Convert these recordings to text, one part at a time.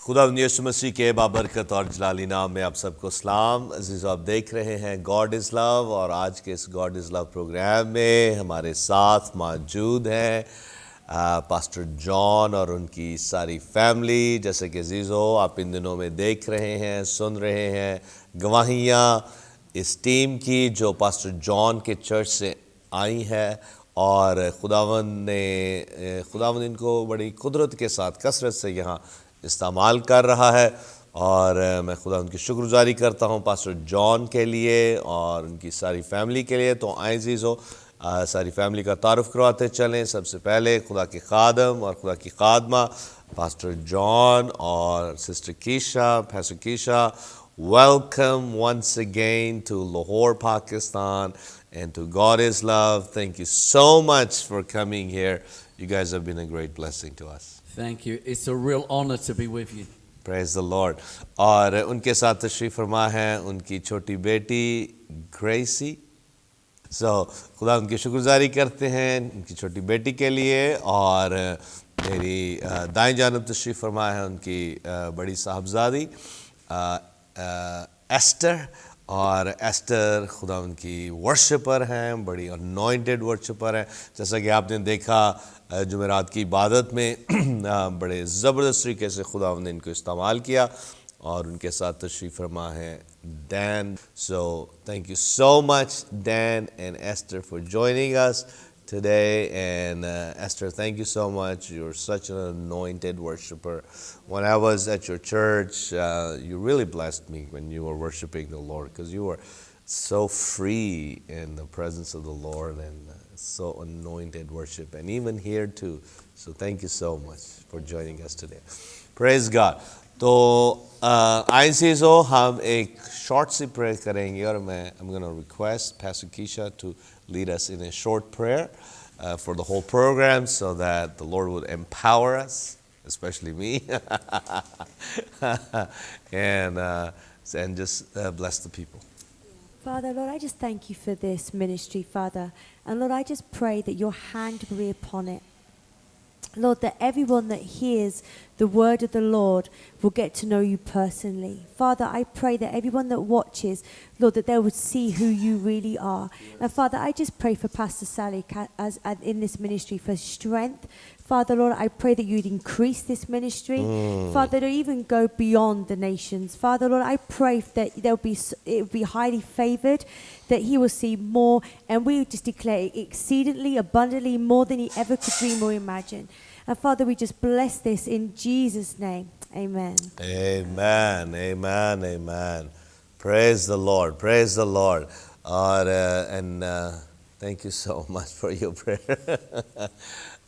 خدا یسوع مسیح کے بابرکت اور جلالی نام میں آپ سب کو سلام. عزیزو آپ دیکھ رہے ہیں گاڈ از لو، اور آج کے اس گاڈ از لو پروگرام میں ہمارے ساتھ موجود ہیں پاسٹر جان اور ان کی ساری فیملی. جیسے کہ عزیزو آپ ان دنوں میں دیکھ رہے ہیں، سن رہے ہیں گواہیاں اس ٹیم کی جو پاسٹر جان کے چرچ سے آئی ہے، اور خداوند ان کو بڑی قدرت کے ساتھ کثرت سے یہاں استعمال کر رہا ہے. اور میں خدا ان کی شکر گزاری کرتا ہوں پاسٹر جان کے لیے اور ان کی ساری فیملی کے لیے. تو آئیں عزیزو ساری فیملی کا تعارف کرواتے چلیں. سب سے پہلے خدا کے خادم اور خدا کی خادمہ پاسٹر جان اور sister Keisha. Pastor Keisha, welcome once again to Lahore, Pakistan, and to God is Love. Thank you so much for coming here. You guys have been a great blessing to us. Thank you. It's a real honor to be with you. Praise the Lord. اور ان کے ساتھ تشریف فرما ہے ان کی چھوٹی بیٹی Gracey. خدا ان کی شکر گزاری کرتے ہیں ان کی چھوٹی بیٹی کے لیے. اور میری دائیں جانب تشریف فرما ہے ان کی بڑی صاحبزادی ایسٹر. اور ایسٹر خدا ان کی ورشپر ہیں، بڑی انوائنٹڈ ورشپر ہیں. جیسا کہ آپ نے دیکھا جمعرات کی عبادت میں بڑے زبردست طریقے سے خدا نے ان کو استعمال کیا. اور ان کے ساتھ تشریف فرما ہے Dan. So thank you so much Dan and Esther for joining us today. And Esther, thank you so much. You're such an anointed worshiper. When I was at your church, you really blessed me when you were worshiping the Lord, because you were so free in the presence of the Lord and so anointed worship, and even here too. So thank you so much for joining us today. Praise God. تو آئیں عزیزو ہم ایک short سی prayer کریں گے، اور I'm going to request Pastor Keisha to lead us in a short prayer for the whole program, so that the Lord would empower us, especially me, and just bless the people. Father, Lord, I just thank you for this ministry, Father. And Lord, I just pray that your hand will be upon it. Lord, that everyone that hears the word of the Lord will get to know you personally. Father, I pray that everyone that watches, Lord, that they would see who you really are. And Father, I just pray for Pastor Sally as in this ministry for strength. Father, Lord, I pray that you'd increase this ministry. Father, to even go beyond the nations. Father, Lord, I pray that it will be highly favored, that he will see more, and we just declare exceedingly, abundantly, more than he ever could dream or imagine. And Father, we just bless this in Jesus' name. Amen. Amen, amen, amen. Praise the Lord, praise the Lord. And thank you so much for your prayer.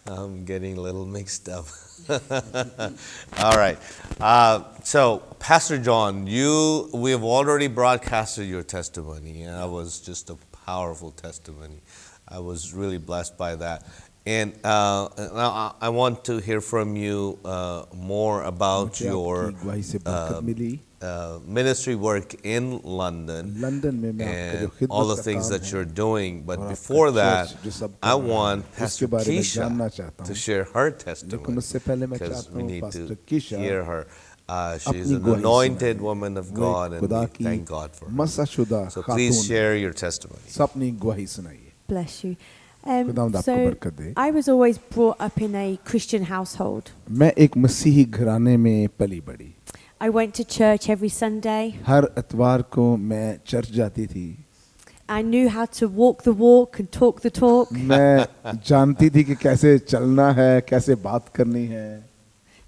I'm getting a little mixed up. All right. So, Pastor John, we have already broadcasted your testimony, and that was just a powerful testimony. I was really blessed by that. And now I want to hear from you more about your ministry work in London and all the things that you're doing. But before that, I want Pastor Keisha to share her testimony, because we need to hear her. She's an anointed woman of God, and we thank God for her. So please share your testimony. Bless you. So I was always brought up in a Christian household. میں ایک مسیحی گھرانے میں پلی بڑھی. I went to church every Sunday. ہر اتوار کو میں چرچ جاتی تھی. I knew how to walk the walk and talk the talk. میں جانتی تھی کہ کیسے چلنا ہے، کیسے بات کرنی ہے.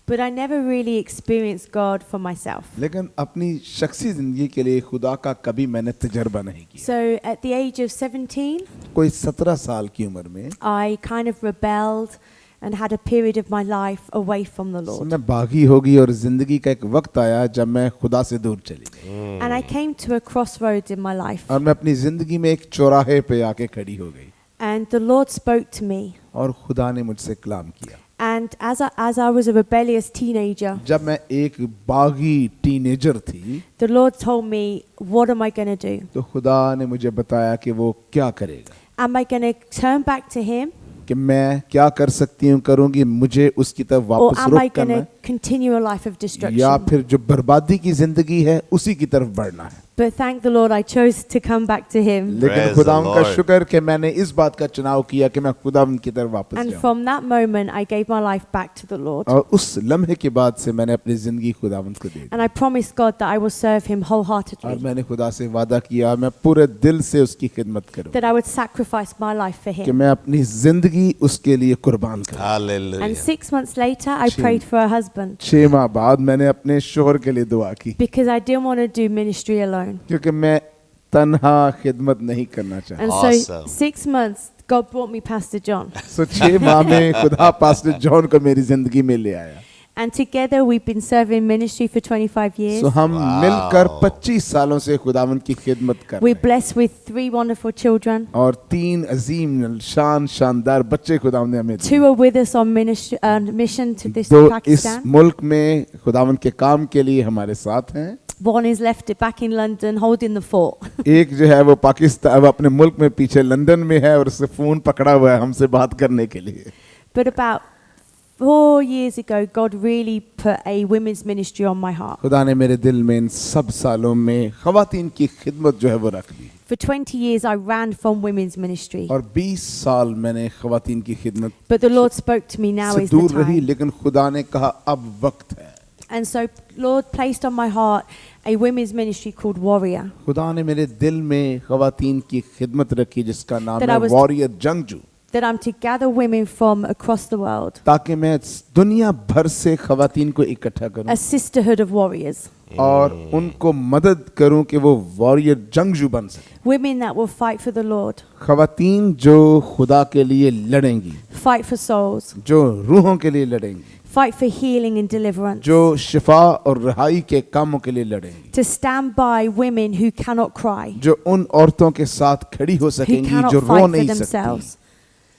But I never really experienced God for myself. لیکن اپنی شخصی زندگی کے لیے خدا کا کبھی میں نے تجربہ نہیں کیا. So at the age of 17, کوئی 17 سال کی عمر میں I kind of rebelled and had a period of my life away from the Lord. میں باغی ہو گئی، اور زندگی کا ایک وقت آیا جب میں خدا سے دور چلی گئی. And I came to a crossroads in my life. اور میں اپنی زندگی میں ایک چوراہے پہ آ کے کھڑی ہو گئی. And the Lord spoke to me. اور خدا نے مجھ سے کلام کیا. And as I was a rebellious teenager, جب میں ایک باغی ٹینیجر تھی, the Lord told me, what am I going to do? تو خدا نے مجھے بتایا کہ وہ کیا کرے گا. Am I going to turn back to him? کہ میں کیا کر سکتی ہوں کروں گی, مجھے اس کی طرف Or واپس am I رخ going کرنا to continue a life of या destruction. फिर जो बर्बादी की जिंदगी है उसी की तरफ बढ़ना है। But thank the Lord I chose to come back to Him. लेकिन Praise खुदा the का Lord. शुक्र कि मैंने इस बात का चुनाव किया कि मैं खुदा की तरफ वापस And जाऊं। from that moment, I gave my life back to the Lord. और उस लम्हे के बाद से मैंने अपनी जिंदगी खुदावंद को दे दी And I promised God that I will serve Him और wholeheartedly, मैंने खुदा से वादा किया मैं पूरे दिल से उसकी खिदमत करूं that I would sacrifice my life for कि Him. मैं अपनी जिंदगी उसके लिए कुर्बान करूं। Hallelujah. And 6 months later, I prayed for a husband 6 माह बाद मैंने अपने शोहर के लिए दुआ की because I didn't want to do ministry alone. क्योंकि मैं तन्हा खिदमत नहीं करना चाहता। And Awesome. so 6 months, God brought me Pastor John. सो 6 माह में खुदा पास्टर जॉन को मेरी जिंदगी में ले आया। And together we've been serving ministry for 25 years. सो हम मिलकर 25 सालों से खुदावंद की खिदमत कर रहे We're हैं blessed with 3 wonderful children. और 3 अजीम शानदार बच्चे खुदावंद ने हमें 2 दिए। are with us on ministry, mission to this 2 इस Pakistan. मुल्क में खुदावंद के काम के लिए हमारे साथ हैं। 1 is left back in London holding the fort. एक जो है वो पाकिस्तान वो अपने मुल्क में पीछे लंदन में है और उससे फोन पकड़ा हुआ है हमसे बात करने के लिए। But about 4 years ago, God really put a women's ministry on my heart. खुदा ने मेरे दिल में इन सब सालों में ख़वातीन की खिदमत जो है वो रख दी For 20 years, I ran from women's ministry. और 20 साल मैंने ख़वातीन की खिदमत But the Lord spoke to me, now से is the दूर रही, time. लेकिन खुदा ने कहा अब वक्त है। And so Lord placed on my heart a women's ministry called Warrior. खुदा ने मेरे दिल में ख़वातीन की खिदमत रखी जिसका नाम That है I was- वॉरियर जंगजू, That I'm to gather women from across the world. ताकि मैं दुनिया भर से ख़वातीन को इकट्ठा करूं A sisterhood of warriors. और उनको मदद करूं कि वो वॉरियर जंगजू बन सके। Women that will fight for the Lord, ख़वातीन जो खुदा के लिए लड़ेंगी, fight for souls, जो रूहों के लिए लड़ेंगी, fight for healing and deliverance. जो शिफा और रहाई के कामों के लिए लड़ेंगी, To stand by women who cannot cry, जो उन औरतों के साथ खड़ी हो who सकेंगी cannot जो रो fight for नहीं सकती, themselves.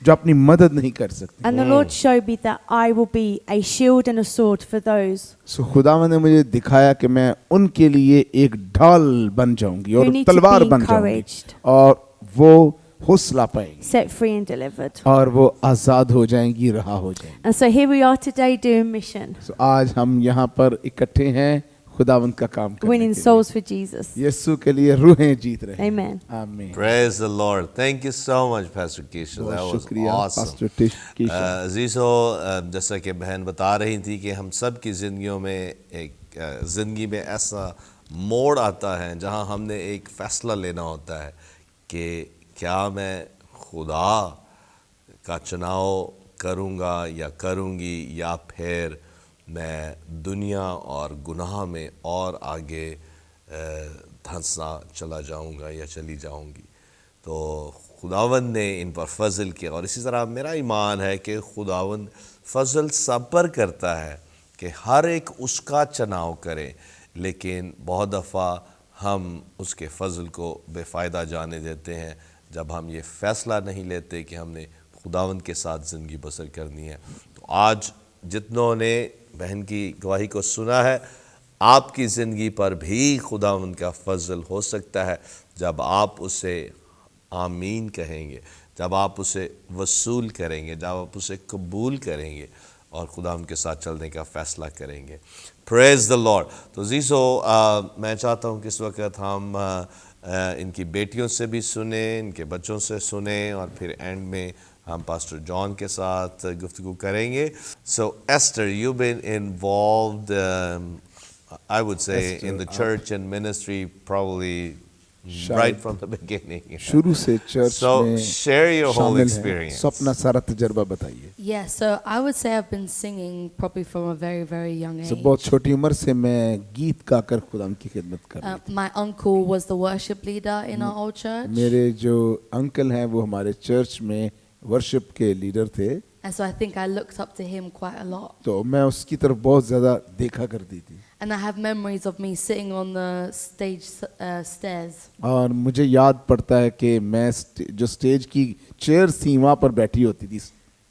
जो अपनी मदद नहीं कर सकती। And the Lord showed me that I will be a shield and a sword for those सो खुदावंद ने मुझे दिखाया कि मैं उनके लिए एक ढाल बन जाऊंगी who और need to तलवार be बन जाऊंगी encouraged, और वो हौसला पाएंगी set free and delivered. और वो आज़ाद हो जाएंगी, रहा हो जाएंगी। And so here we are today doing mission, सो आज हम यहाँ पर इकट्ठे हैं खुदावंद का काम करने winning के लिए। souls for Jesus. यीशु के लिए रूहें जीत रहे हैं। Amen. आमीन। Praise the Lord. Thank you so much, Pastor Keisha. That बहुत was शुक्रिया awesome. पास्टर कीशा। अजीज़ो, जैसा कि बहन बता रही थी कि हम सब की ज़िंदगियों में एक ज़िंदगी में ऐसा मोड़ आता है जहां हमने एक फ़ैसला लेना होता है कि क्या मैं खुदा का चुनाव करूंगा या करूंगी या फिर मैं दुनिया और गुनाह में और आगे धंसना चला जाऊंगा या चली जाऊंगी। तो खुदावंद ने इन पर फजल किया और इसी तरह मेरा ईमान है कि खुदावंद फजल सब पर करता है कि हर एक उसका चुनाव करे, लेकिन बहुत दफ़ा हम उसके फजल को बेफ़ायदा जाने देते हैं जब हम ये फ़ैसला नहीं लेते कि हमने खुदावंद के साथ ज़िंदगी बसर करनी है। तो आज जितनों ने बहन की गवाही को सुना है, आपकी ज़िंदगी पर भी खुदावंद का फजल हो सकता है जब आप उसे आमीन कहेंगे, जब आप उसे वसूल करेंगे, जब आप उसे कबूल करेंगे और खुदावंद के साथ चलने का फ़ैसला करेंगे। Praise the Lord. तो जीसो मैं चाहता हूँ कि इस वक्त हम इनकी बेटियों से भी सुने, इनके बच्चों से सुने और फिर एंड में हम पास्टर जॉन के साथ गुफ्तगू करेंगे। So Esther, you been involved I would say Esther, in the church and ministry probably right from the beginning. शुरू से चर्च So में share your whole शामिल हैं। experience. सो अपना सारा तजर्बा बताइए। Yeah, so I would say I've been singing probably from a very, very young age. सो बहुत छोटी उम्र से मैं गीत गाकर खुदा की खिदमत कर रही थी। My uncle was the worship leader in our old church. मेरे जो अंकल हैं वो हमारे चर्च में वर्शिप के लीडर थे, And so I think I looked up to him quite a lot. तो मैं उसकी तरफ बहुत ज़्यादा देखा करती थी And I have memories of me sitting on the stage stairs. और मुझे याद पड़ता है कि मैं जो स्टेज की चेयर थी वहाँ पर बैठी होती थी,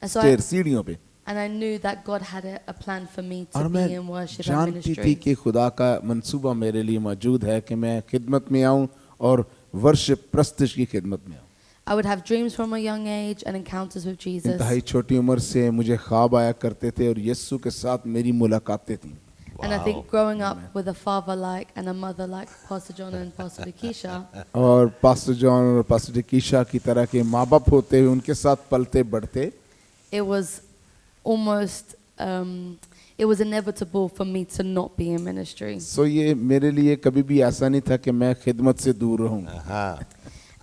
So चेयर सीढ़ियों पे, And I knew that God had a plan for me और to मैं be in worship and जानती थी ministry. कि खुदा का मंसूबा मेरे लिए मौजूद है कि मैं खिदमत में आऊँ और वर्शिप प्रस्तुति की खिदमत में आऊँ। I would have dreams from a young age and encounters with Jesus. इंतहाई छोटी उम्र से मुझे ख्वाब आया करते थे और यीशु के साथ मेरी मुलाकातें थी. And I think growing up with a father like and a mother like Pastor John and Pastor Lakeisha, और पास्टर जॉन और पास्टर डिकीशा की तरह के माँ बाप होते हुए उनके साथ पलते बढ़ते it was almost, it was inevitable for me to not be in ministry. सो ये मेरे लिए कभी भी ऐसा नहीं था कि मैं खिदमत से दूर रहूं. हाँ.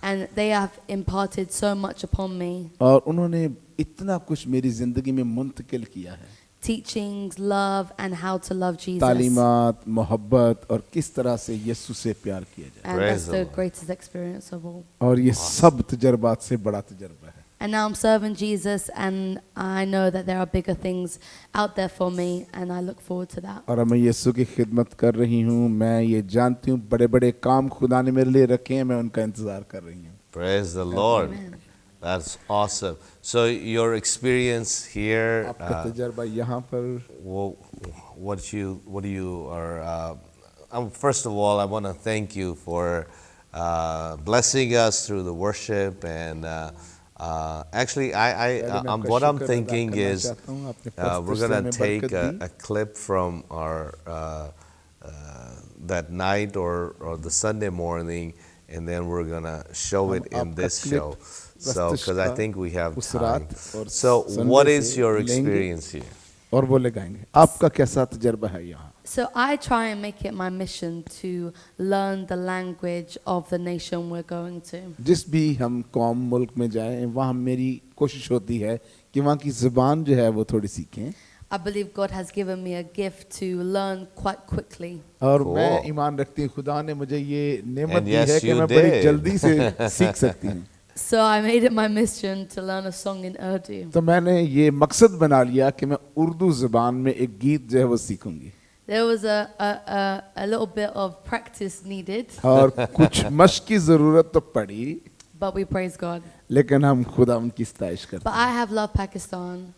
And they have imparted so much upon me. और उन्होंने इतना कुछ मेरी जिंदगी में मुंतकिल किया है. Teachings, love, and how to love Jesus. तालीमात, मोहब्बत और किस तरह से यीशु से प्यार किया जाए. And Praise that's the the Lord. greatest experience of all. और ये सब तजर्बात से बड़ा तजर्बा है. And now I'm serving Jesus, and I know that there are bigger things out there for me, and I look forward to that. और मैं यीशु की खिदमत कर रही हूँ. मैं ये जानती हूँ बड़े बड़े काम खुदा ने मेरे लिए रखे हैं. मैं उनका इंतजार कर रही हूँ. Praise the Lord. Amen. That's awesome. So your experience here, आपका तजर्बा यहाँ पर what you are. First of all, I want to thank you for blessing us through the worship, and actually, what I'm thinking is we're gonna take a clip from our that night or the Sunday morning, and then we're gonna show it in this show. So, because I think we have time. So, what is your experience here? और वो ले गाएंगे. आपका कैसा तजर्बा है यहाँ? So I try and make it my mission to learn the language of the nation we're going to. जिस भी हम कौम मुल्क में जाएं वहाँ मेरी कोशिश होती है कि वहाँ की ज़ुबान जो है वो थोड़ी सीखें. I believe God has given me a gift to learn quite quickly. और Cool. मैं ईमान रखती हूँ खुदा ने मुझे ये नेमत And दी yes, है कि you मैं बड़ी did. जल्दी से सीख सकती हूँ. So I made it my mission to learn a song in Urdu. तो मैंने ये मकसद बना लिया कि मैं उर्दू ज़ुबान में एक गीत जो है वो सीखूंगी. There was a little bit of practice needed, और कुछ मश्क की ज़रूरत तो पड़ी, but we praise God. लेकिन हम खुदा उनकी सताइश करते But हैं. I have loved Pakistan.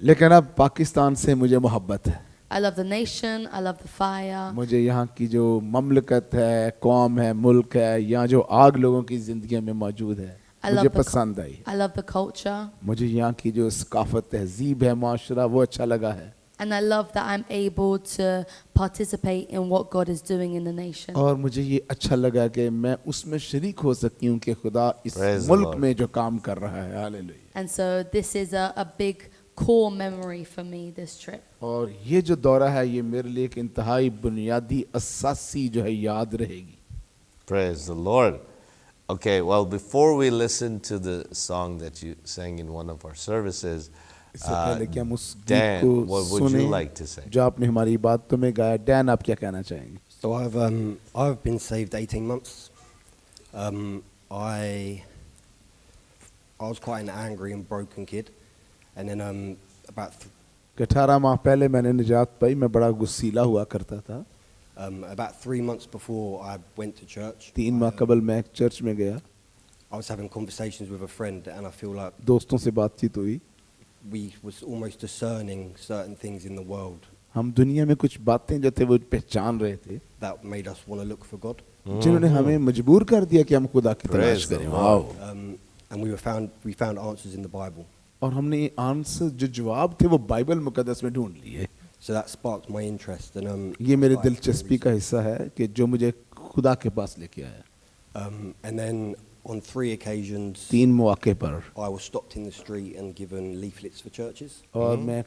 लेकिन अब पाकिस्तान से मुझे मोहब्बत है. I love the nation. I love the fire. मुझे यहाँ की जो ममलकत है, कौम है, मुल्क है, यहाँ जो आग लोगों की ज़िंदगी में मौजूद है, I मुझे love the पसंद आई. I love the culture, मुझे यहाँ की जो सकाफत तहजीब है, माशरा, वो अच्छा लगा है. and I love that I'm able to participate in what God is doing in the nation. और मुझे ये अच्छा लगा कि मैं उसमें शरीक हो सकती हूँ कि खुदा इस Praise the मुल्क Lord. में जो काम कर रहा है. Hallelujah. And so this is a big core memory for me, this trip. और ये जो दौरा है ये मेरे लिए एक इंतहाई बुनियादी असासी जो है याद रहेगी. Praise the Lord. Okay, well, before we listen to the song that you sang in one of our services, इससे पहले कि हम उस गीत Dan, को what would you सुने like to say? जो आपने हमारी बातों में गाया. डैन, आप क्या कहना चाहेंगे? So I've been saved 18 months. I was quite an angry and broken kid, and then about 18 माह पहले मैंने निजात पाई. मैं बड़ा गुस्सीला हुआ करता था. about 3 months before I went to church, 3 माह कबल मैं एक चर्च में गया. I was having conversations with a friend, and I feel like दोस्तों से बातचीत हुई. we was almost discerning certain things in the world हम दुनिया में कुछ बातें जो थे वो पहचान रहे थे that made us want to look for God. जिन्होंने हमें मजबूर कर दिया कि हम खुदा की तलाश Praise the करें. Lord. Wow. And we found answers in the Bible. और हमने आंसर जो जवाब थे वो बाइबल मुकद्दस में ढूंढ लिए. So that sparked my interest, and ये मेरे I- दिलचस्पी का हिस्सा है कि जो मुझे खुदा के पास लेके आया. And then on 3 occasions, 3 मौके पर I was stopped in the street and given leaflets for churches. और मैं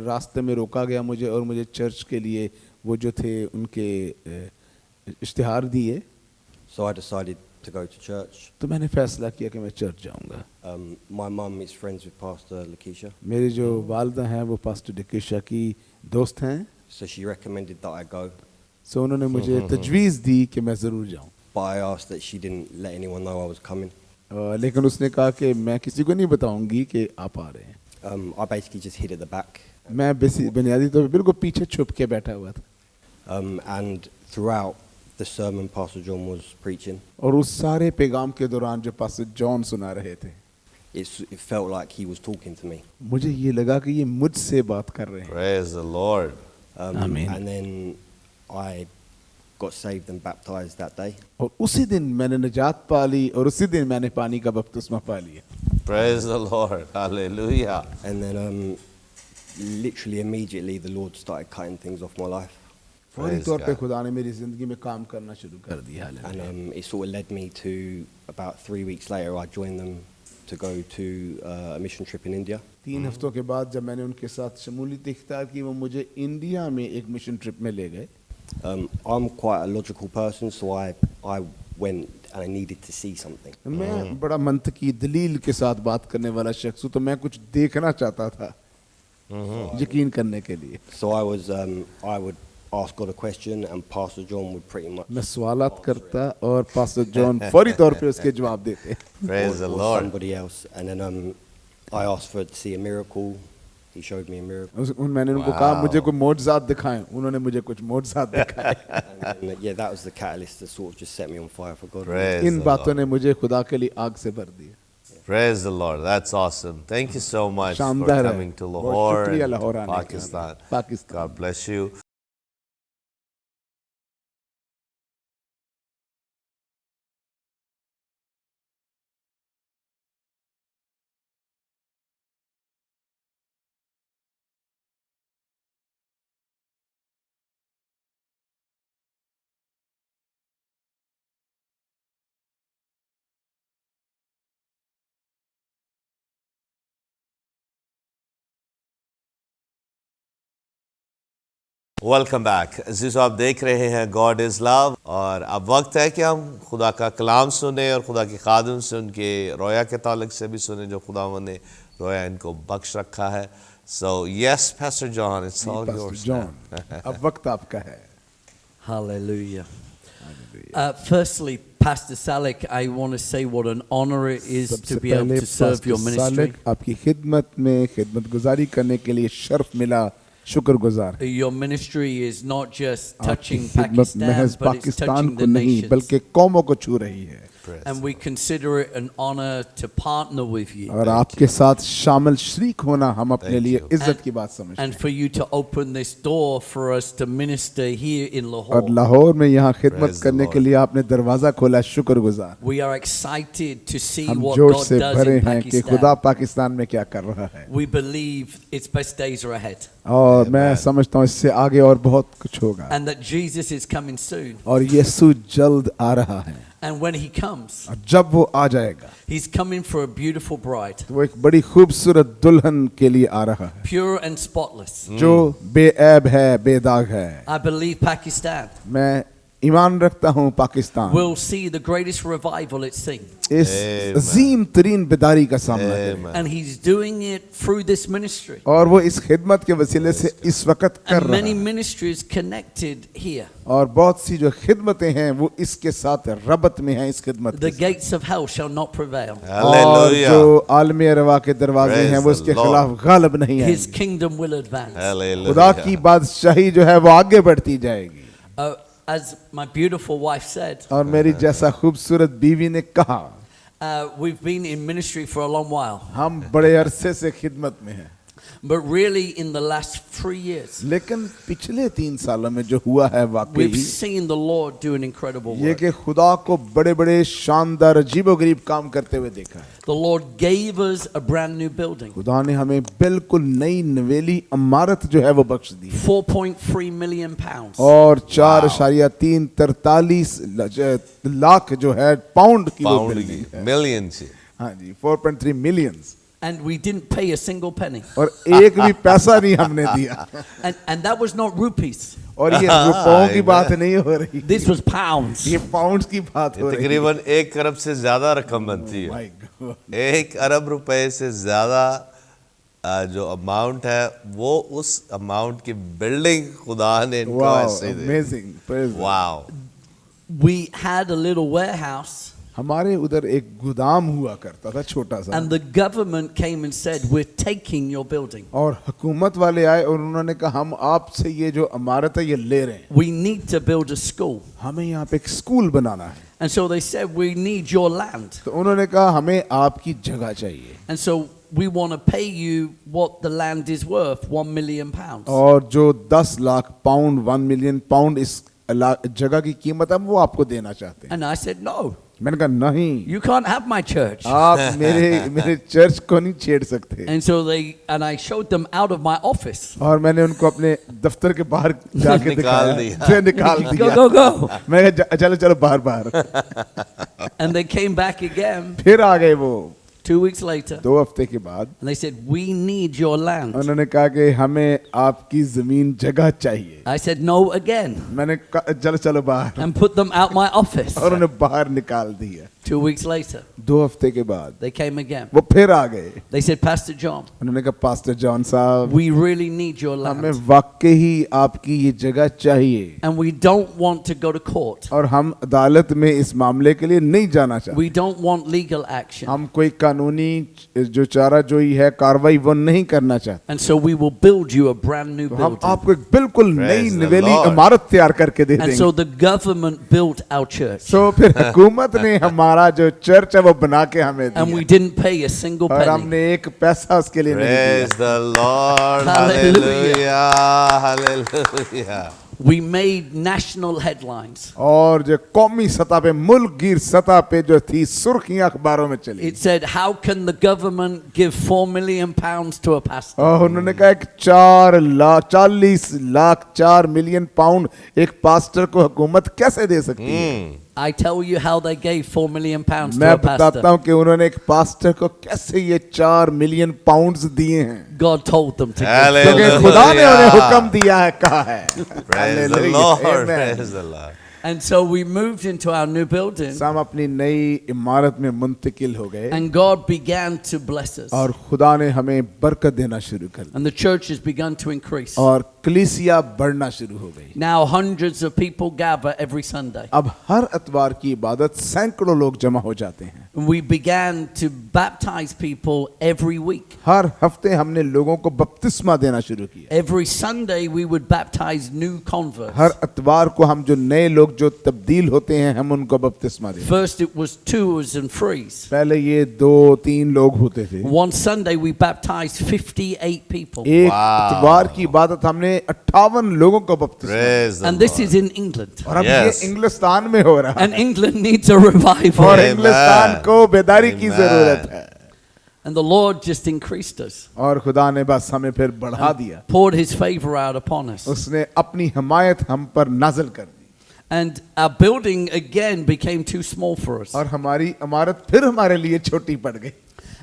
रास्ते में रोका गया मुझे और मुझे चर्च के लिए वो जो थे उनके इश्तिहार दिए. So I decided to go to church. तो मैंने फैसला किया कि मैं चर्च जाऊंगा. My mum is friends with Pastor Lakeisha, मेरी जो वालदा हैं वो पास्टर डिकेशा की दोस्त हैं. so she recommended that I go. सो उन्होंने मुझे तजवीज़ दी कि मैं ज़रूर जाऊं. But I asked that she didn't let anyone know I was coming. लेकिन उसने कहा कि मैं किसी को नहीं बताऊंगी कि आप आ रहे हैं. I basically just hid at the back. मैं बुनियादी तौर पर बिल्कुल पीछे छुप के बैठा हुआ था. And throughout the sermon Pastor John was preaching, और उस सारे पैगाम के दौरान जो पास्टर जॉन सुना रहे थे it felt like he was talking to me. मुझे ये लगा कि ये मुझसे बात कर रहे हैं. Praise the Lord. Amen. And then I got saved and baptized that day. और उसी दिन मैंने निजात पा ली और उसी दिन मैंने पानी का बपतिस्मा पा लिया. Praise the Lord. Hallelujah. And then literally immediately the Lord started cutting things off my life. फौरी Praise तौर पे God. खुदा ने मेरी जिंदगी में काम करना शुरू कर दिया. And it sort of led me to, about 3 weeks later, I joined them to go to a mission trip in India. 3 हफ्तों के बाद जब मैंने उनके साथ शमूलियत इख्तियार की, वो मुझे इंडिया में एक मिशन ट्रिप में ले गए. I'm quite a logical person, so I went and I needed to see something. मैं बड़ा मंतकी दलील के साथ बात करने वाला शख्स हूँ, तो मैं कुछ देखना चाहता था यकीन करने के लिए. So I would ask God a question, and Pastor John would pretty much मैं सवालात करता और पास्टर जॉन फौरी तौर पे उसके जवाब देते. Praise the or Lord. somebody else. And then I asked to see a miracle. He showed me a miracle. मैंने उनको कहा मुझे कोई मोजज़ात दिखाएं, उन्होंने मुझे कुछ मोजज़ात दिखाए. And yeah, that was the catalyst that sort of just set me on fire for God. Praise in the बातों Lord. ने मुझे खुदा के लिए आग से भर दिया. Praise the Lord. That's awesome. Thank you so much for शानदार है. coming to बहुत Lahore, शुक्रिया and लाहौर आने का. Pakistan. Pakistan. God bless you. Welcome back Aziz, आप देख रहे हैं गॉड इज़ लव, और अब वक्त है कि हम खुदा का कलाम सुने और खुदा की खादिम से उनके रोया के ताल्लुक से भी सुने जो खुदा ने रोया इनको बख्श रखा है. So yes pastor John, it's all yours. John, अब वक्त आपका है. Hallelujah. Firstly, Pastor Salik, I want to say what an honor it is सबसे to be able पहले to serve your pastor ministry. Salik, आपकी खिदमत में खिदमत गुजारी करने के लिए शर्फ मिला, शुक्रगुजार. Your ministry is not just आपकी touching खिदमत Pakistan, महज but it's पाकिस्तान touching को the नहीं nations. बल्कि कौमों को छू रही है. And we consider it an honor to partner with you और आपके साथ शामिल शरीक होना हम अपने Thank लिए you. इज्जत की बात समझते and हैं. for you to open this door for us to minister here in और Lahore. लाहौर में यहाँ खिदमत Praise the करने के Lord. लिए आपने दरवाजा खोला, शुक्रगुजार. We are excited to see हम what जोश God से does भरे in हैं कि खुदा Pakistan. पाकिस्तान में क्या कर रहा है. We believe its best days are ahead और मैं समझता हूँ इससे आगे और बहुत कुछ होगा. and that Jesus is coming soon. और यीशु जल्द आ रहा है. And when he comes, और जब वो आ जाएगा he's coming for a beautiful bride, तो वो एक बड़ी खूबसूरत दुल्हन के लिए आ रहा है pure and spotless. जो बेऐब है, बेदाग है. I believe Pakistan मैं ईमान रखता हूँ Pakistan will see the greatest revival it's seen. इस Amen. अजीम तरीन बेदारी का सामना करे. Amen. And he's doing it through this ministry. और वो इस खिदमत के वसीले से इस वक्त कर And रहा many है. ministries connected here. और बहुत सी जो खिदमतें हैं वो इसके साथ रबत में हैं, इस खिदमत The के साथ. gates of hell shall not prevail. और Hallelujah. जो आलमी रवा के दरवाजे Praise हैं वो the इसके Lord. खिलाफ गालब नहीं His आएंगे. kingdom will advance. खुदा की Hallelujah. बादशाही जो है वो आगे बढ़ती जाएगी. As my beautiful wife said, और मेरी जैसा खूबसूरत बीवी ने कहा, we've been in ministry for a long while, हम बड़े अरसे से खिदमत में हैं, but really in the last 3 years, लेकिन पिछले 3 सालों में जो हुआ है we've वाकई seen the Lord do an incredible ये work. कि खुदा को बड़े बड़े शानदार अजीबोगरीब काम करते हुए देखा है. The Lord gave us a brand new building, खुदा ने हमें बिल्कुल नई नवेली इमारत जो है वो बख्श दी है. 4.3 million pounds. और 4.343 लाख जो है पाउंड की वो Pound बिल्डिंग है. millions. हाँ जी, 4.3 millions. And we didn't pay a single penny. और एक भी पैसा नहीं हमने दिया. And that was not rupees. और ये रुपयों की बात नहीं हो रही, This was pounds. ये पाउंड्स की बात हो रही है. तकरीबन 1 अरब से ज्यादा रकम बनती है. My God. 1 अरब रुपए से ज्यादा जो अमाउंट है वो उस अमाउंट की बिल्डिंग खुदा ने इनको Wow, ऐसे दे दी. amazing. Praise the Lord. Wow. We had a little warehouse, हमारे उधर एक गोदाम हुआ करता था छोटा सा, and the government came and said, "We're taking your building. और हुकूमत वाले आए और उन्होंने कहा हम आपसे ये जो इमारत है ये ले रहे हैं, We need to build a school." हमें यहाँ पे एक स्कूल बनाना है. And so they said, "We need your land." तो उन्होंने कहा हमें आपकी जगह चाहिए, And so we want to pay you what the land is worth, 1 million pounds. और जो 10 लाख पाउंड 1 मिलियन पाउंड इस जगह की कीमत हम वो आपको देना चाहते हैं। And I said, no, मैंने कहा नहीं, you can't have my church. आप मेरे चर्च को नहीं छेड़ सकते। And I showed them out of my office. और मैंने उनको अपने दफ्तर के बाहर जाके निकाल दिखाया, निकाल Go, दिया। go. मैं कहा चलो चलो बाहर बाहर। And they came back again फिर आ गए वो 2 weeks later. 2 हफ्ते के बाद। And they said, we need your land. उन्होंने कहा कि हमें आपकी जमीन जगह चाहिए। I said, no again. मैंने कहा चलो चलो बाहर, And put them out my office. और उन्हें बाहर निकाल दिया। 2 weeks later, 2 हफ्ते के बाद they came again. वो फिर आ गए। They said, Pastor John, उन्होंने कहा पास्टर जॉन साहब, we really need your हमें land. वाकई ही आपकी ये जगह चाहिए, And we don't want to go to court. और हम अदालत में इस मामले के लिए नहीं जाना चाहते। We don't want legal action. हम कोई कानूनी जो चाराजोई है कार्रवाई वो नहीं करना चाहते। And so we will build you a brand new तो हम building. आपको एक बिल्कुल नई Praise the निवेली Lord. इमारत तैयार करके दे And so देंगे। the government built our church. तो फिर हुकूमत ने हमारा जो चर्च है वो बना के हमें And we दिया, didn't pay a single और penny. हमने एक पैसा उसके लिए नहीं Praise दिया। the Lord. Hallelujah. Hallelujah. Hallelujah. We made national headlines. और जो कौमी सतह पे, मुल्क गिर सतह पे जो थी सुर्खियां अखबारों में चली, It said, how can the government give £4 million to a pastor? और उन्होंने कहा कि 40 लाख 4 मिलियन पाउंड एक पास्टर को हुकूमत कैसे दे सकती है। I tell you how they gave £4 million to मैं a बताता pastor. हूँ कि उन्होंने एक पास्टर को कैसे ये 4 मिलियन पाउंड्स दिए हैं, God told them to give. Hallelujah. क्योंकि खुदा ने उन्हें हुक्म दिया है, कहा है। Praise the Hallelujah. Lord. Amen. Praise the Lord. And so we moved into our new building, हम अपनी नई इमारत में मुंतकिल हो गए, and God began to bless us. और खुदा ने हमें बरकत देना शुरू कर दी, And the church has begun to increase. और कलीसिया बढ़ना शुरू हो गई। Now hundreds of people gather every Sunday. अब हर इतवार की इबादत सैकड़ों लोग जमा हो जाते हैं। And we began to baptize people every week. हर हफ्ते हमने लोगों को बपतिस्मा देना शुरू किया। Every Sunday we would baptize new converts. हर इतवार को हम जो नए लोग जो तब्दील होते हैं हम उनको बपतिस्मा देते हैं। First it was 2s and 3s. पहले ये 2-3 लोग होते थे। One Sunday we baptized 58 people. एक Wow. इतवार की इबादत हमने 58 लोगों को बपतिस्मा दिया। Praise the And this Lord. is in England. और अब Yes. ये इंग्लिस्तान में हो रहा है, And England needs a revival. और Amen. इंग्लिस्तान को बेदारी की Amen. जरूरत है। And the Lord just increased us, और खुदा ने बस हमें फिर बढ़ा दिया, poured his favor out upon us. उसने अपनी हमायत हम पर नाज़िल कर दी, And our building again became too small for us. और हमारी इमारत फिर हमारे लिए छोटी पड़ गई।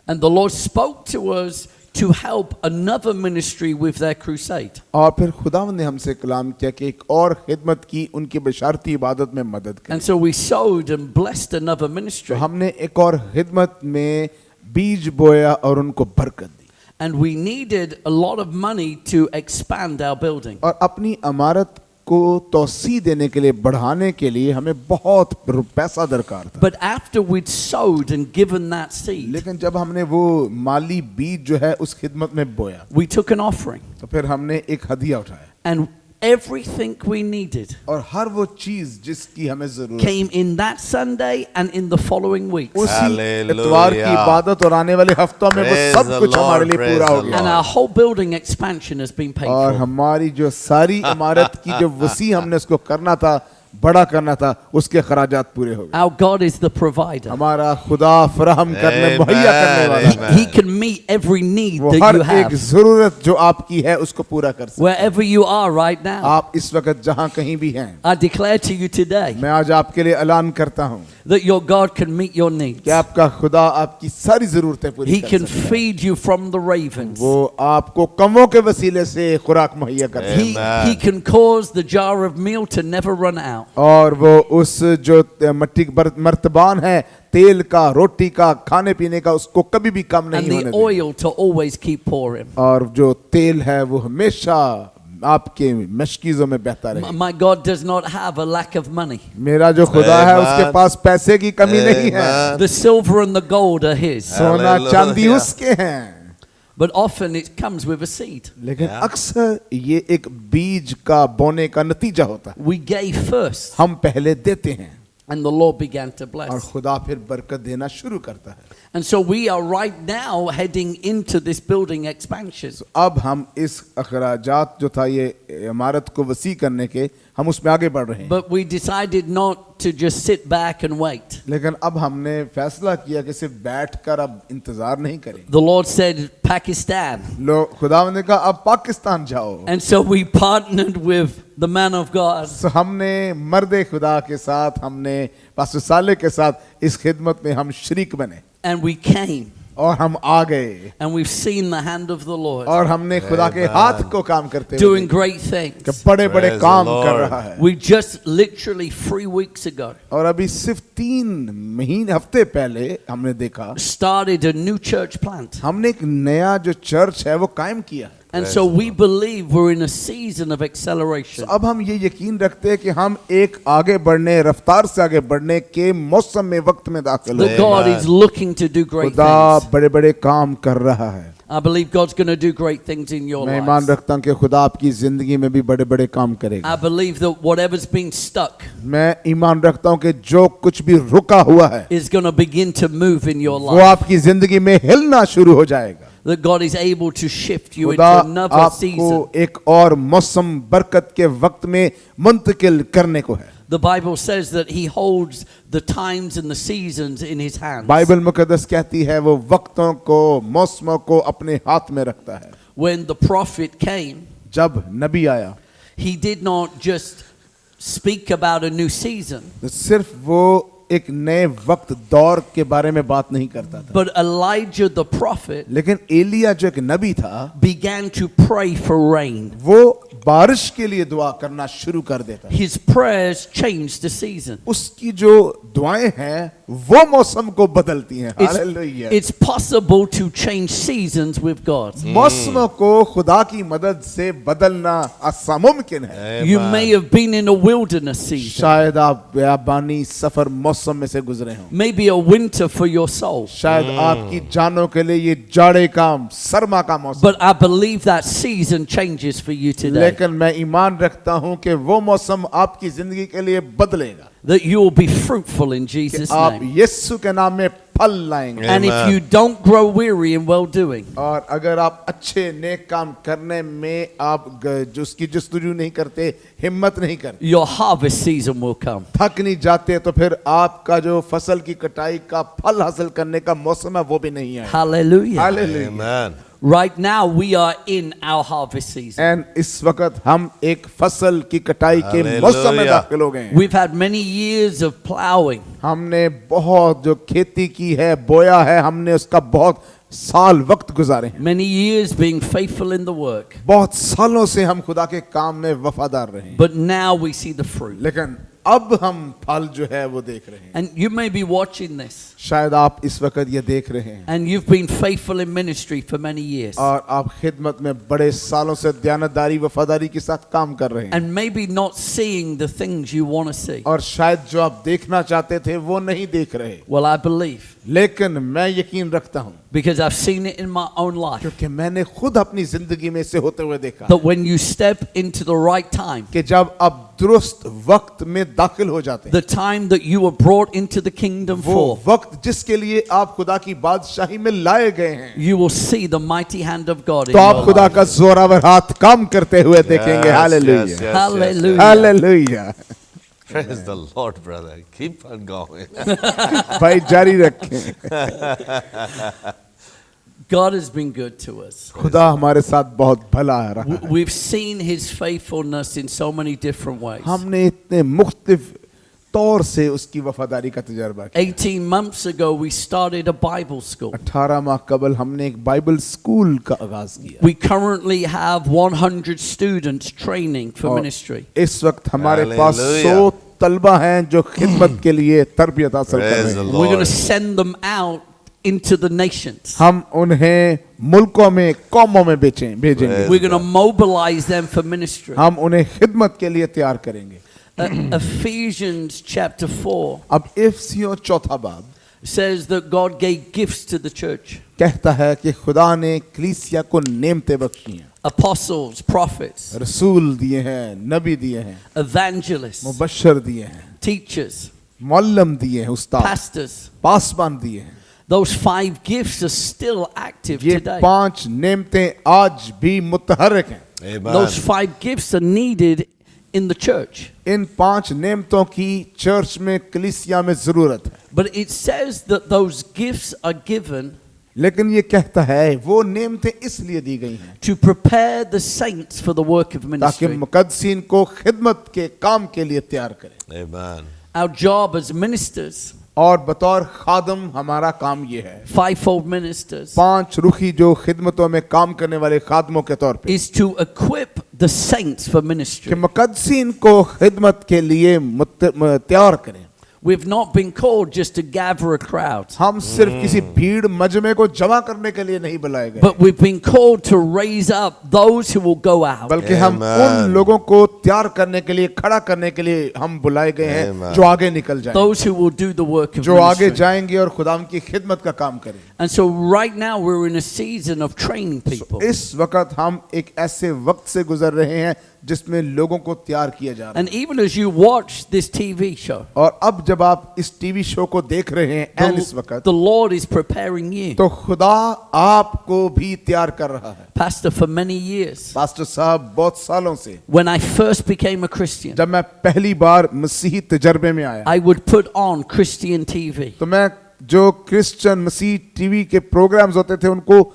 And the Lord spoke to us to help another ministry with their crusade. और फिर खुदावंद ने हमसे कलाम किया कि एक और खिदमत की उनकी बशारती इबादत में मदद करें। And so we sowed and blessed another तो ministry. हमने एक और खिदमत में बीज बोया और उनको बरकत दी, And we needed a lot of money to expand our building. और अपनी इमारत को तौसी देने के लिए, बढ़ाने के लिए हमें बहुत पैसा दरकार था। But after we'd sowed and given that seed, लेकिन जब हमने वो माली बीज जो है उस खिदमत में बोया, we took an offering. तो फिर हमने एक हदिया उठाया, And everything we needed और हर वो चीज जिसकी हमें जरूरत came in that Sunday and in the following weeks. उसी Hallelujah. इतवार की इबादत और आने वाले हफ्तों में वो Praise सब the कुछ हमारे Lord, लिए praise पूरा हो the गया, And our whole building expansion has been paid और for. हमारी जो सारी इमारत की जो वसी हमने उसको करना था, बड़ा करना था, उसके खराजात पूरे हो गए। Our God is the provider. हमारा खुदा फराहम करने, Amen, मुहैया करने वाला है। amen. He can meet every need वो that हर you एक have. जरूरत जो आपकी है उसको पूरा कर सकते Wherever you are right now, हैं। आप इस वक्त जहाँ कहीं भी हैं, I declare to you today मैं आज आपके लिए ऐलान करता हूँ that your God can meet your needs. कि आपका खुदा आपकी सारी जरूरतें पूरी He कर can सकता है। feed you from the ravens. वो आपको कमों के वसीले से खुराक मुहैया कर सकता है। He can cause the jar of meal to never run out. और वो उस जो मट्टी मर्तबान है, तेल का, रोटी का, खाने पीने का, उसको कभी भी कम And नहीं होने the देगा। oil to always keep pouring. और जो तेल है वो हमेशा आपके मशकीज़ों में बहता रहे। My God does not have a lack of money. मेरा जो खुदा है Amen. उसके पास पैसे की कमी नहीं है, Amen. The silver and the gold are His. सोना Hallelujah. चांदी उसके हैं, But often it comes with a seed. लेकिन Yeah. अक्सर ये एक बीज का बोने का नतीजा होता है। We gave first, हम पहले देते हैं and the Lord began to और bless. खुदा फिर बरकत देना शुरू करता है। And so we are right now heading into this building expansion. अब हम इस अखराजात जो था ये इमारत को वसी करने के हम उसमें आगे बढ़ रहे हैं। But we decided not to just sit back and wait. लेकिन अब हमने फैसला किया कि सिर्फ बैठकर अब इंतजार नहीं करेंगे। The Lord said, Pakistan. खुदावंद ने कहा अब पाकिस्तान जाओ। And so we partnered with the man of God. So हमने मर्दे खुदा के साथ, हमने पास्टर साले के साथ इस खिदमत में हम शरीक बने And we came. और हम आ गए And we've seen the hand of the Lord और हमने खुदा के हाथ को काम करते हुए doing देखा great things. कि बड़े-बड़े Praise काम the कर Lord. रहा है। We just literally 3 weeks ago और अभी सिर्फ 3 हफ्ते पहले हमने देखा started a new church plant. हमने एक नया जो चर्च है वो कायम किया है। And so we believe we're in a season of acceleration. अब हम ये यकीन रखते हैं कि हम एक आगे बढ़ने, रफ्तार से आगे बढ़ने के मौसम में, वक्त में दाखिल That हो। God is looking to do great खुदा things. बड़े-बड़े काम कर रहा है। I believe God's going to do great things in your मैं ईमान life. रखता हूँ कि खुदा आपकी जिंदगी में भी बड़े-बड़े काम करेगा। I believe that whatever's been stuck मैं ईमान रखता हूँ कि जो कुछ भी रुका हुआ है is going to begin to move in your वो life. आपकी जिंदगी में हिलना शुरू हो जाएगा। That God is able to shift you into खुदा another आपको season. एक और मौसम बरकत के वक्त में मुंतकिल करने को है। The Bible says that He holds the times and the seasons in His hands. Bible मुकद्दस कहती है वो वक्तों को, मौसमों को अपने हाथ में रखता है। When the prophet came, जब नबी आया he did not just speak about a new season, तो सिर्फ वो एक नए वक्त दौर के बारे में बात नहीं करता था, but Elijah the prophet लेकिन एलिया जो एक नबी था began to pray for rain. वो बारिश के लिए दुआ करना शुरू कर देता है। His prayers changed the season. उसकी जो दुआएं हैं वो मौसम को बदलती हैं। Hallelujah. It's possible to change seasons with God. मौसमों को खुदा की मदद से बदलना आसान मुमकिन है। You may have been in a wilderness season, शायद आप बेयाबानी सफर मौसम में से गुजरे हों। maybe a winter for your soul. शायद आपकी जानों के लिए ये जाड़े का, सरमा का मौसम। But I believe that season changes for you today. लेकिन मैं ईमान रखता हूं कि वो मौसम आपकी जिंदगी के लिए बदलेगा। That you will be fruitful in कि Jesus' आप name. यीशु के नाम में फल लाएंगे। And if you don't grow weary in well doing, और अगर आप अच्छे नेक काम करने में आप जो उसकी जस्तजू नहीं करते, हिम्मत नहीं करते, your harvest season will come. थक नहीं जाते, तो फिर आपका जो फसल की कटाई का फल हासिल करने का मौसम है वो भी नहीं है। Hallelujah. Hallelujah. Amen. Right now we are in our harvest season. And इस वक्त हम एक फसल की कटाई के मौसम में हालेलुया। दाखिल हो गए हैं। We've had many years of plowing. हमने बहुत जो खेती की है, बोया है, हमने उसका बहुत साल वक्त गुजारे हैं। Many years being faithful in the work. बहुत सालों से हम खुदा के काम में वफादार रहे हैं। But now we see the fruit. लेकिन अब हम फल जो है वो देख रहे हैं। And you may be watching this. शायद आप इस वक्त ये देख रहे हैं And you've been faithful in ministry for many years. और आप खिदमत में बड़े सालों से दयानतदारी वफादारी के साथ काम कर रहे हैं। And maybe not seeing the things you want to see. और शायद जो आप देखना चाहते थे वो नहीं देख रहे। Well, I believe, लेकिन मैं यकीन रखता हूँ because I've seen it in my own life, क्योंकि मैंने खुद अपनी जिंदगी में इसे होते हुए देखा that when you step into the right time, कि जब आप दुरुस्त वक्त में दाखिल हो जाते हैं, the time that you were brought into the kingdom वो for, वक्त जिसके लिए आप खुदा की बादशाही में लाए गए हैं, you will see the mighty hand of God in तो आप your खुदा life. का जोरावर हाथ काम करते हुए देखेंगे। Yes, hallelujah. yes, yes, Hallelujah. Hallelujah. Praise the Lord, brother. Keep on going. भाई जारी रखें। God has been good to us. खुदा हमारे साथ बहुत भला रहा है। We've seen His faithfulness in so many different ways. हमने इतने मुख्तलिफ तौर से उसकी वफादारी का तजर्बा किया। 18 months ago, we started a Bible school. 18 माह कबल हमने एक बाइबल स्कूल का आगाज किया। We currently have 100 students training for और ministry. इस वक्त हमारे पास Hallelujah. 100 तलबा हैं जो खिदमत के लिए तरबियत हासिल कर Praise रहे the हैं। Lord. We're going to send them out into the nations. हम उन्हें मुल्कों में, कौमों में भेजेंगे। Praise We're going to mobilize them for ministry. हम उन्हें खिदमत के लिए तैयार करेंगे। Ephesians chapter 4 अब इफिसियों चौथा बाब says that God gave gifts to the church. कहता है कि खुदा ने कलीसिया को नेमतें बख्शी हैं। Apostles, prophets, रसूल दिए हैं, नबी दिए हैं, evangelists, मुबशर दिए हैं, teachers, मौलम दिए हैं, उस्ताद, pastors. पासबान दिए हैं। Those 5 gifts are still active ये today. 5 नेमतें आज भी मुतहर्रिक हैं। Amen. Those 5 gifts are needed in the church. इन 5 नेमतों की चर्च में कलीसिया में जरूरत है, But it says that those gifts are given लेकिन ये कहता है वो नेमतें इसलिए दी गई हैं to prepare the saints for the work of ताकि ministry. मुकद्दसीन को खिदमत के काम के लिए तैयार करें। Amen. Our job as ministers, और बतौर खादम हमारा काम ये है, fivefold ministers, 5 रुखी जो खिदमतों में काम करने वाले खादमों के तौर पे, is to equip the saints for कि ministry. मुकद्दसीन को खिदमत के लिए तैयार करें। We've not been called just to gather a crowd, हम सिर्फ किसी भीड़ मजमे को जमा करने के लिए नहीं बुलाए गए, but we've been called to raise up those who will go out. बल्कि हम Amen. उन लोगों को तैयार करने के लिए, खड़ा करने के लिए हम बुलाए गए हैं Amen. जो आगे निकल जाएं, Those who will do the work of जो आगे ministry. जाएंगे और खुदाम की खिदमत का काम करें। And so right now we're in a season of training people. इस वक्त हम एक ऐसे वक्त से गुजर रहे हैं जिसमें लोगों को तैयार किया जा रहा है। And even as you watch this TV show, और अब जब आप इस टीवी शो को देख रहे हैं एंड इस वक्त, the Lord is preparing you. तो खुदा आपको भी तैयार कर रहा है। Pastor, for many years, pastor साहब, बहुत सालों से when I first became a Christian, जब मैं पहली बार मसीही तजर्बे में आया, I would put on Christian TV तो मैं जो क्रिश्चियन मसीह टीवी के प्रोग्राम्स होते थे उनको,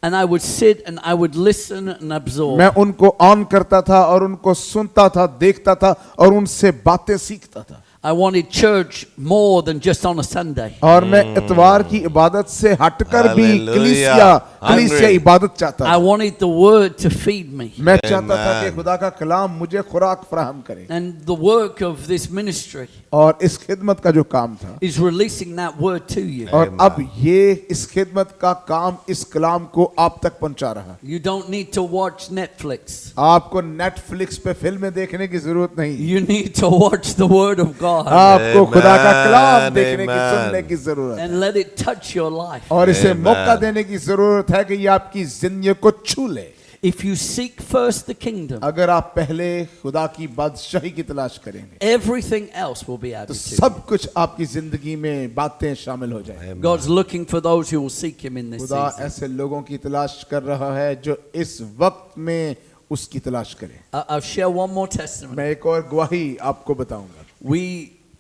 and I would sit and I would listen and absorb. मैं उनको ऑन करता था और उनको सुनता था, देखता था और उनसे बातें सीखता था। I wanted church more than just on a Sunday. और मैं इतवार की इबादत से हटकर भी Hallelujah. कलीसिया Hungry. इबादत चाहता I था। wanted the word to feed me. मैं चाहता था कि Amen. खुदा का कलाम मुझे खुराक फराहम करे, And the work of this ministry और इस खिदमत का जो काम था, is releasing that word to you. और Amen. अब ये इस खिदमत का काम इस कलाम को आप तक पहुंचा रहा है। You don't need to watch Netflix. आपको नेटफ्लिक्स पे फिल्में देखने की जरूरत नहीं, You need to watch the word of God आपको खुदा का कलाम Amen. देखने की, Amen. सुनने की जरूरत है, and let it touch your life. और इसे Amen. मौका देने की जरूरत है कि ये आपकी जिंदगी को छू ले। If you seek first the kingdom, अगर आप पहले खुदा की बादशाही की तलाश करेंगे everything else will be तो added to you. सब कुछ आपकी जिंदगी में बातें शामिल हो जाएंगी। God's looking for those who will seek Him in this खुदा season. ऐसे लोगों की तलाश कर रहा है जो इस वक्त में उसकी तलाश करें। I'll share one more testimony. मैं एक और गवाही आपको बताऊंगा।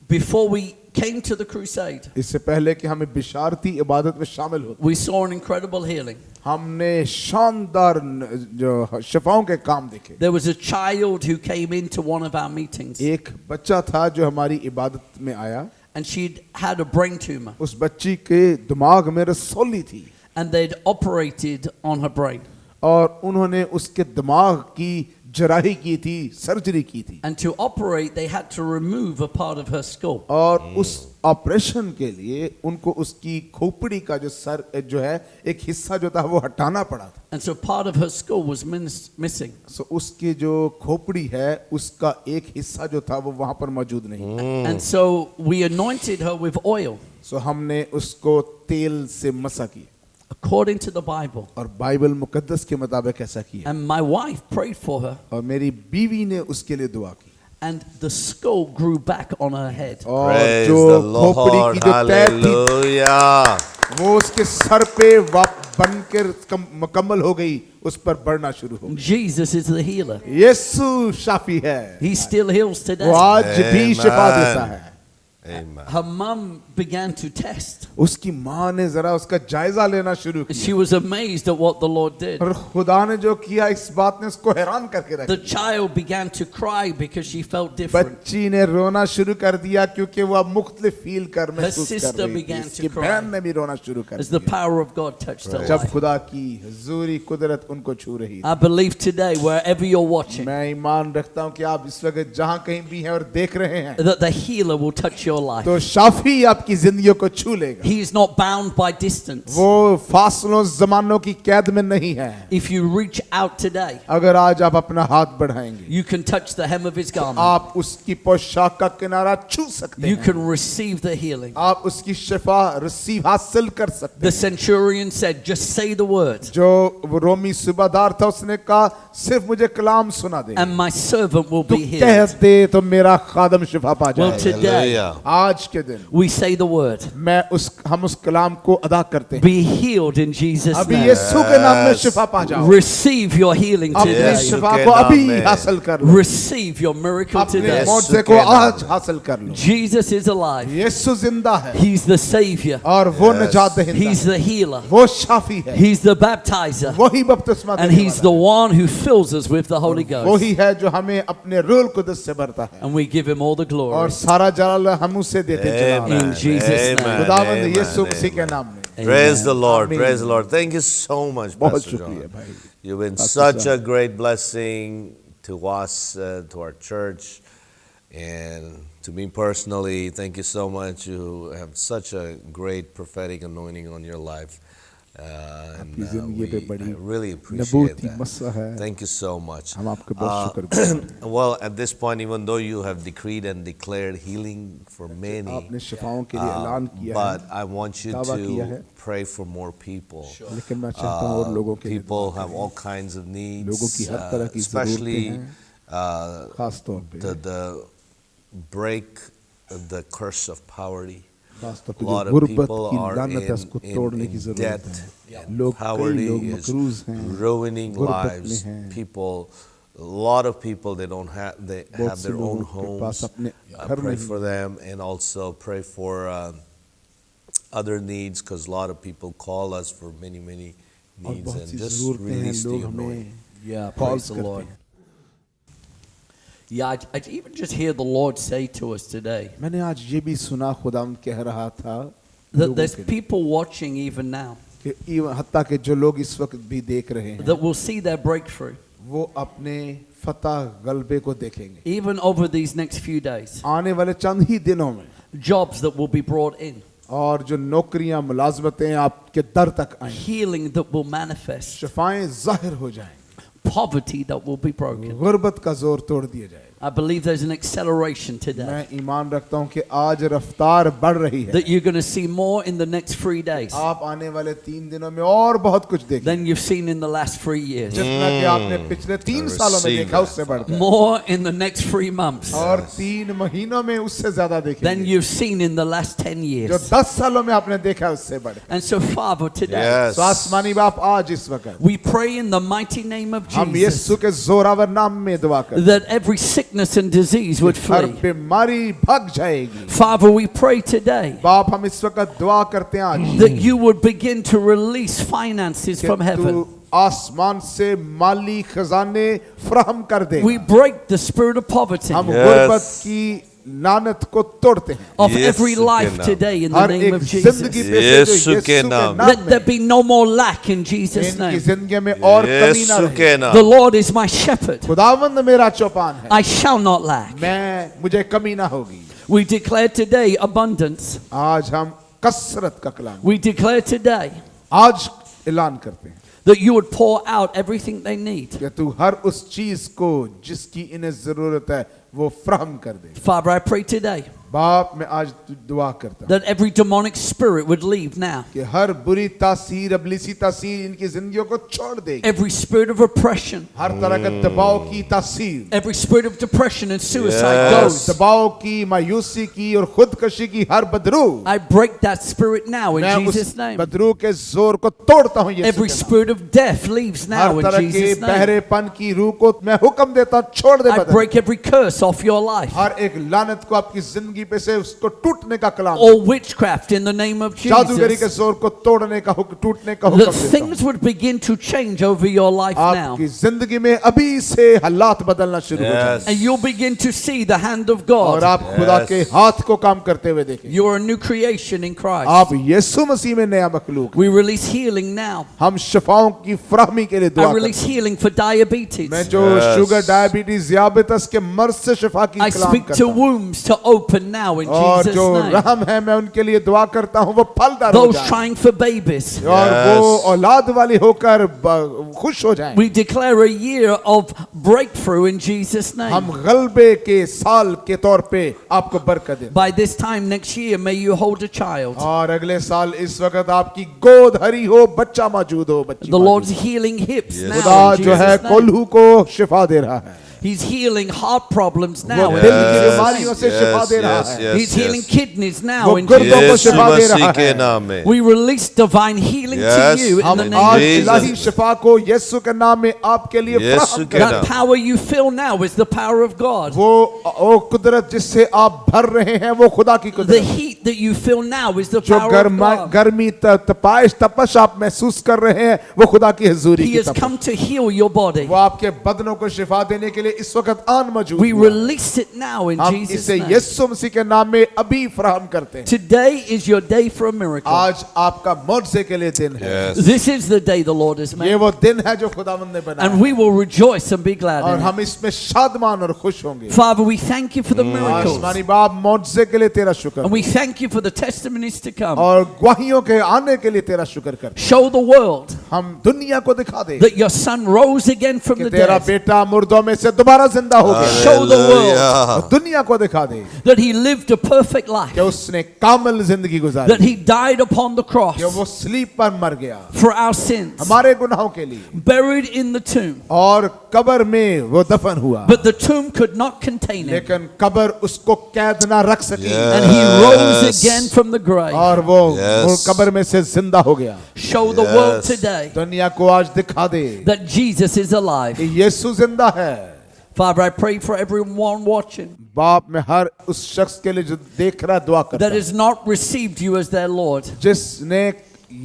Before we came to the crusade, इससे पहले कि हमें बिशारती इबादत में शामिल हो, we saw an incredible healing. हमने शानदार जो शिफाओं के काम देखे। There was a child who came into one of our meetings, एक बच्चा था जो हमारी इबादत में आया, and she'd had a brain tumor, उस बच्ची के दिमाग में रसौली थी and they'd operated on her brain. और उन्होंने उसके दिमाग की जराही की थी, सर्जरी की थी, And to operate, they had to remove a part of her skull. और उस ऑपरेशन के लिए उनको उसकी खोपड़ी का जो सर जो है एक हिस्सा जो था वो हटाना पड़ा था। And so part of her skull was missing. सो उसकी जो खोपड़ी है उसका एक हिस्सा जो था वो वहां पर मौजूद नहीं। And so we anointed her with oil, सो हमने उसको तेल से मसा किया according to the Bible. और बाइबल मुकद्दस के मुताबिक ऐसा किया, And my wife prayed for her, और मेरी बीवी ने उसके लिए दुआ की, and the skull grew back on her head. और Praise जो the खोपड़ी Lord. की जो तय थी Hallelujah. वो उसके सर पे बनकर मुकम्मल हो गई, उस पर बढ़ना शुरू हो गई। Jesus is the healer. यीशु शाफी है, He still heals वो today. आज भी Amen. शिफा देता है। Amen. Her mum began to test. उसकी माँ ने जरा उसका जायजा लेना शुरू She किया, was amazed at what the Lord did. और खुदा ने जो किया इस बात ने उसको हैरान करके रख The दिया। child began to cry because she felt different. बच्ची ने रोना शुरू कर दिया क्योंकि वो अब मुख्तलिफ फील कर Her महसूस sister कर रही थी। began to उसकी cry बहन ने भी रोना शुरू कर As the दिया power of God touched her जब life. खुदा की हुजूरी कुदरत उनको छू रही थी। I believe today, wherever you're watching, मैं ईमान रखता हूँ कि आप इस वक्त जहाँ कहीं भी हैं और देख रहे हैं that the healer will touch your life. तो शाफी आपकी जिंदगी को छू लेगा। He is not bound by distance. वो फासलों जमानों की कैद में नहीं है। If you reach out today, अगर आज आप अपना हाथ बढ़ाएंगे, you can touch the hem of his garment. आप उसकी पोशाक का किनारा छू सकते You हैं, can receive the healing. आप उसकी शिफा रिसीव हासिल कर सकते The हैं। centurion said, just say the word, जो वो रोमी सूबादार था उसने कहा सिर्फ मुझे कलाम सुना दे, and my servant will तू be कह healed. दे तो मेरा खादम शिफा पा Well, जाए। today, Hallelujah. आज के दिन we say the word. हम उस कलाम को अदा करते हैं, Be healed in Jesus' अभी name. यीशु के नाम में शिफा पा जाओ, Receive your healing अपनी today. शिफा को अभी हासिल कर लो, Receive your miracle अपने today. मौजज़े को आज हासिल कर लो। Jesus is alive. यीशु जिंदा है He's the Savior. और वो निजात दहिंदा He's है, the healer. वो शाफी है, He's the baptizer. वही बपतिस्मा And देने He's the वाला one who fills us with the Holy है, Ghost. वही है जो हमें अपने रूह कुदस से भरता है And we give Him all the और glory. सारा जलाल हम उसे देते चला Amen. In Jesus' name. Amen. खुदावंद Amen. यीशु मसीह के Amen. नाम में Praise the Lord. Amen. Praise the Lord. Thank you so much, बहुत Pastor शुक्रिया John. भाई। You've been Pastor such a John. great blessing to us, to our church, and to me personally. Thank you so much. You have such a great prophetic anointing on your life. आपकी जिंदगी पे बड़ी I really appreciate नबूती मस्सा है, that. Thank you so much. हम आपके बहुत शुक्रगुजार हैं। Well, at this point, even though you have decreed and declared healing for many, आपने शिफाओं के लिए ऐलान किया है, but I want you दावा किया है, to pray for more people. लेकिन मैं चाहता हूँ और लोगों के लिए People दुआ have करें। all kinds of needs, लोगों की हर तरह की especially ज़रूरतें हैं, खास तौर पे the break the curse of poverty. खास तौर A पे lot जो of गुर्बत people की are लानत है उसको तोड़ने की in जरूरत debt. है। लोग कई Poverty लोग is मकरूज हैं, ruining गुर्बत lives. में हैं। People, a lot of people, they बहुत have से their own लोगों के पास homes. अपने I घर pray नहीं, for them and also pray for other needs, because a lot of people call us for many और needs, बहुत and सी just ज़रूरतें हैं, release the लोग anointing. हमें Yeah, कॉल praise the करते Lord. हैं। Yeah, I even just hear the Lord say to us today मैंने आज ये भी सुना, खुदाम कह रहा था that लोगों there's के लिए, people watching even now कि हत्ता के जो लोग इस वक्त भी देख रहे हैं, that will see their breakthrough वो अपने फतह गलबे को देखेंगे even over these next few days. आने वाले चंद ही दिनों में, Jobs that will be brought in, और जो नौकरियां मुलाजमतें आपके दर तक आएं, healing that will manifest, शफाएं जाहिर हो जाएं, poverty that will be broken. गुर्बत का जोर तोड़ दिया जाएगा। I believe there's an acceleration today. मैं ईमान रखता हूं कि आज रफ्तार बढ़ रही है, That you're going to see more in the next 3 days आप आने वाले 3 दिनों में और बहुत कुछ देखेंगे, than you've seen in the last 3 years. जितना कि आपने पिछले 3 सालों में receive देखा that. उससे बढ़कर, More in the next 3 months और 3 महीनों में उससे ज्यादा than देखेंगे, you've seen in the last 10 जो years. 10 सालों में आपने देखा उससे बढ़कर। And so, Father, today, Yes. तो आसमानी बाप आज इस वक्त we pray in the mighty name of हम Jesus यीशु के जोरावर नाम में दुआ करते that every sickness and disease would हैं, हर flee. बीमारी भाग जाएगी। Father, we pray today बाप हम इस वक्त दुआ करते हैं आज that you would begin to release finances कि from तू heaven. आसमान से माली खजाने फराहम कर दे। We break the spirit of poverty हम Yes. गुर्बत की लानत को तोड़ते हैं, of Yes, every life के नाम। today in the her name एक of जिंदगी Jesus. पे से जो यीशु यीशु के के नाम। नाम Let there में be no more lack in Jesus' इनकी name. जिंदगी में और कमी ना यीशु रहे। के नाम। The Lord is my shepherd. खुदावंद मेरा चौपान है, I shall not lack. मुझे कमी ना होगी। We declare today abundance. आज हम कसरत का कलाम, We declare today आज ऐलान करते हैं that you would pour out everything they need. कि तू हर उस चीज को जिसकी इन्हें जरूरत है वो फराहम कर दे। Father, I pray today बाप मैं आज दुआ करता हूँ that every demonic spirit would leave now. कि हर बुरी तासीर, अबलीसी तासीर इनकी जिंदगियों को छोड़ दे। Every spirit of oppression, हर तरह का दबाव की तासीर, every spirit of depression and suicide Yes. goes. दबाव की, मायूसी की और खुदकशी की हर Badru, I break that spirit now in मैं Jesus' उस name. बदरू के जोर को तोड़ता हूँ यीशु Every के नाम। spirit of death leaves now her in तरह के Jesus' name. बहरेपन की रूह को मैं हुक्म देता हूँ, छोड़ दे I बदन। break every curse off your life. हर एक लानत को आपकी जिंदगी पे से उसको टूटने का कलाम, All witchcraft in the name of जादूगरी के Jesus. जोर को तोड़ने का टूटने का हुक्म That देता हूँ। things would begin to change over your life now. आपकी जिंदगी में अभी से हालात बदलना शुरू हो जाए Yes. And you'll begin to see the hand of और God. आप खुदा के हाथ को काम करते हुए देखें। You are a new creation in Christ. आप यीशु मसीह में नया मखलूक। We release healing now. हम शफाओं की फराहमी के लिए दुआ I करते release हैं। healing for diabetes. मैं जो Yes. शुगर, डायबिटीज, diabetes के मर्ज से शिफा की I कलाम speak करता to हूँ। wombs to open now in और Jesus' जो name. रहम है मैं उनके लिए दुआ करता हूँ वो फलदार हो Those जाए trying for babies. और Yes. वो औलाद वाली होकर खुश हो जाएं। We declare a year of breakthrough in Jesus' हम name. गलबे के साल के तौर पे आपको बरकत दें By this time next year, may you hold a child. और अगले साल इस वक्त आपकी गोद हरी हो, बच्चा मौजूद हो, बच्ची The मौजूद Lord's हो। healing hips Yes. now खुदा in जो है Jesus' name. कोल्हू को शिफा दे रहा है। He's healing heart problems वो now. in दिल की Jesus' बीमारियों name. से शिफा दे रहा है। He's healing kidneys now वो in गुर्दों को Jesus' यीशु शिफा name. दे रहा मसीह के है। नाम में We release divine healing Yes. to you in हम the name आज of Jesus. Ilahi Jesus. शिफा को यीशु के नाम में आपके लिए यीशु फराहम के कर That power you feel now is the power of God. वो कुदरत जिससे आप भर रहे हैं वो खुदा की The कुदरत heat that you feel now is the जो power of God. गर्मी तपाइश तपश आप महसूस कर रहे हैं वो खुदा की हुजूरी He की has Tapash come to heal your body. वो आपके बदनों को शिफा देने के लिए इस वक्त आन मौजूद We हुआ। release it now in हम Jesus' इसे name. यीशु मसीह के नाम में अभी फराहम करते हैं। Today is your day for a miracle. आज आपका मौजज़े के लिए दिन है। Yes. This is the day the Lord has ये made. वो दिन है जो खुदावंद ने बनाया And we will rejoice and be glad और in it. हम इसमें शादमान और खुश होंगे। Father, we thank you for the miracles. आसमानी बाप मौजज़े के लिए तेरा शुक्र And we thank you for the testimonies to come. और गवाहियों के आने के लिए तेरा शुक्र करते हैं। Show the world हम दुनिया को दिखा दे that your son rose again from कि the तेरा dead. बेटा मुर्दों में से दोबारा जिंदा हो गया। Show the world और दुनिया को दिखा दे that he lived a perfect life. कि उसने कामिल जिंदगी गुजारी, That he died upon the cross कि वो स्लीप पर मर गया for our sins. हमारे गुनाहों के लिए Buried in the tomb. और कब्र में वो दफन हुआ, But the tomb could not contain him. लेकिन कब्र उसको कैद ना रख सकी And he rose again from the grave. और वो Yes. कब्र में से जिंदा हो गया। Show the world Yes. today दुनिया को आज दिखा दे that Jesus is alive. कि यीशु जिंदा है। Father, I pray for everyone watching बाप मैं हर उस शख्स के लिए जो देख रहा दुआ करता that हूं, has not received you as their Lord. जिसने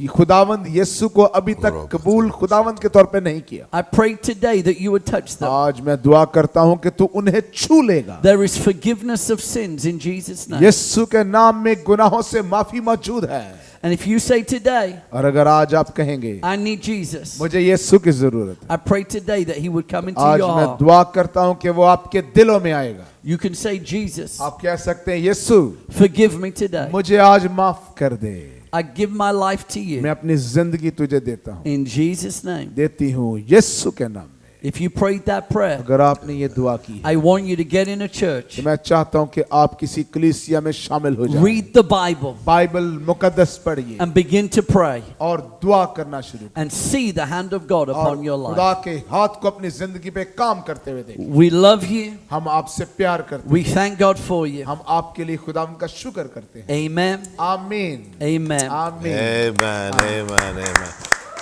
खुदावंद यीशु को अभी तक कबूल खुदावंद के तौर पे नहीं किया। I pray today that you would touch them. आज मैं दुआ करता हूं कि तू उन्हें छू लेगा। There is forgiveness of sins in Jesus' name. यीशु के नाम में गुनाहों से माफी मौजूद है। And if you say today, और अगर आज आप कहेंगे I need Jesus, मुझे यीशु की जरूरत है, I pray today that he would come into आज your मैं heart. दुआ करता हूं कि वो आपके दिलों में आएगा। You can say, Jesus, आप कह सकते हैं यीशु forgive me today. मुझे आज माफ कर दे, I give my life to मैं you. अपनी जिंदगी तुझे देता हूं, In Jesus' name. देती हूं यीशु के नाम में। If you prayed that prayer, अगर आपने ये दुआ की है, I want you to get in a church, तो मैं चाहता हूं कि आप किसी कलीसिया में शामिल हो जाएं, read the Bible, बाइबल मुकद्दस पढ़िए and begin to pray और दुआ करना शुरू करें and see the hand of God और upon your खुदा life. के हाथ को अपनी जिंदगी पे काम करते हुए देखें। We love you. हम आपसे प्यार करते We thank God for you. हैं, हम आपके लिए खुदा का शुक्र करते हैं। Amen. आमीन Amen. आमीन। Amen, amen, amen.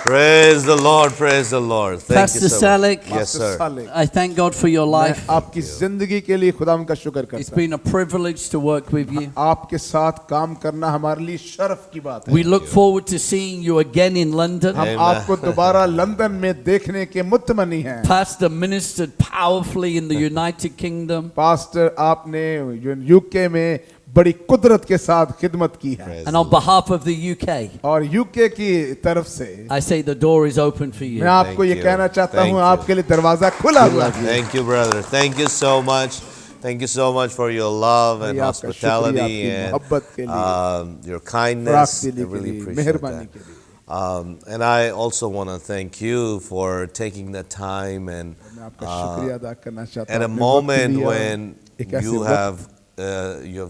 Praise the Lord, praise the Lord. Thank Pastor you so much. Salik, Yes, sir. साले, I thank God for your मैं life. आपकी जिंदगी के लिए खुदा का शुक्र It's करता हूं। been a privilege to work with you. आपके साथ काम करना हमारे लिए शर्फ की बात है। We look forward to seeing you again in London. हम आपको दोबारा लंदन में देखने के मुतमनी हैं। Pastor ministered powerfully in the United Kingdom. Pastor आपने यूके में बड़ी कुदरत के साथ खिदमत की है And on behalf of the UK, और यूके की तरफ से I say the door is open for मैं you. आपको ये you. कहना चाहता Thank हूँ you. आपके लिए दरवाजा खुला हुआ है। Thank you, brother. Thank you so much. Thank you so much for your love and ये आपका hospitality शुक्रिया आपकी and मोहब्बत के your फराख kindness. I दिली के really लिए, appreciate मेहरबानी that. के लिए। And I also want to thank you for taking the time and मैं आपका शुक्रिया अदा करना चाहता at a हूँ। आपने वक्त moment दिया, when एक ऐसे you वक्त have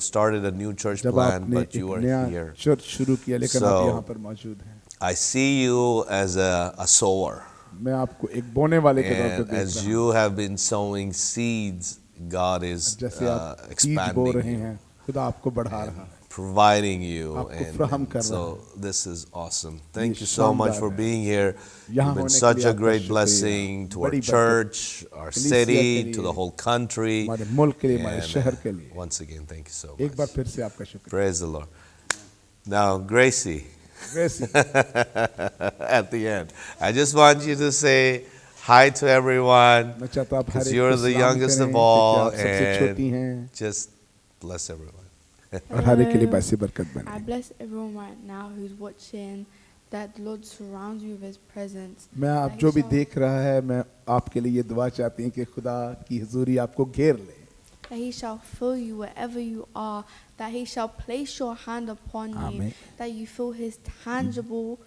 started a new church जब plan, आपने but you एक are नया here. चर्च शुरू किया लेकिन आप So- यहाँ पर मौजूद हैं। I see you as a sower. मैं आपको एक बोने वाले के तौर And पर देख as रहा हूँ। you have been sowing seeds, God is जैसे आप बीज बो expanding रहे you, हैं, खुदा आपको बढ़ा रहा है। providing you. आपको And, फ्राहम and कर रहा so this is awesome. Thank ये you so much शानदार for है। being here. यहाँ You've been होने के such लिए a आपका great शुक्रिया। blessing to our बड़ी बरकत। church, our कलीसिया city, के to लिए, the whole country. हमारे मुल्क के लिए, हमारे And, शहर के लिए। once again, thank you so एक बार much. फिर से आपका शुक्रिया। Praise the Lord. Now, Gracie, वैसे at the end, I just want you to say hi to everyone. मैं चाहता हूँ आप हर Because एक you're को the सलाम youngest करें, of क्योंकि all, आप सबसे छोटी and हैं just bless everyone. और हर एक के लिए वैसी बरकत I बने। bless everyone right now who's watching, that the Lord surrounds you with His presence. मैं आप जो भी देख रहा है, मैं आपके लिए ये दुआ चाहती हूँ कि खुदा की हुजूरी आपको घेर ले, That He shall fill you wherever you are, that He shall place your hand upon you, Amen. that you feel His tangible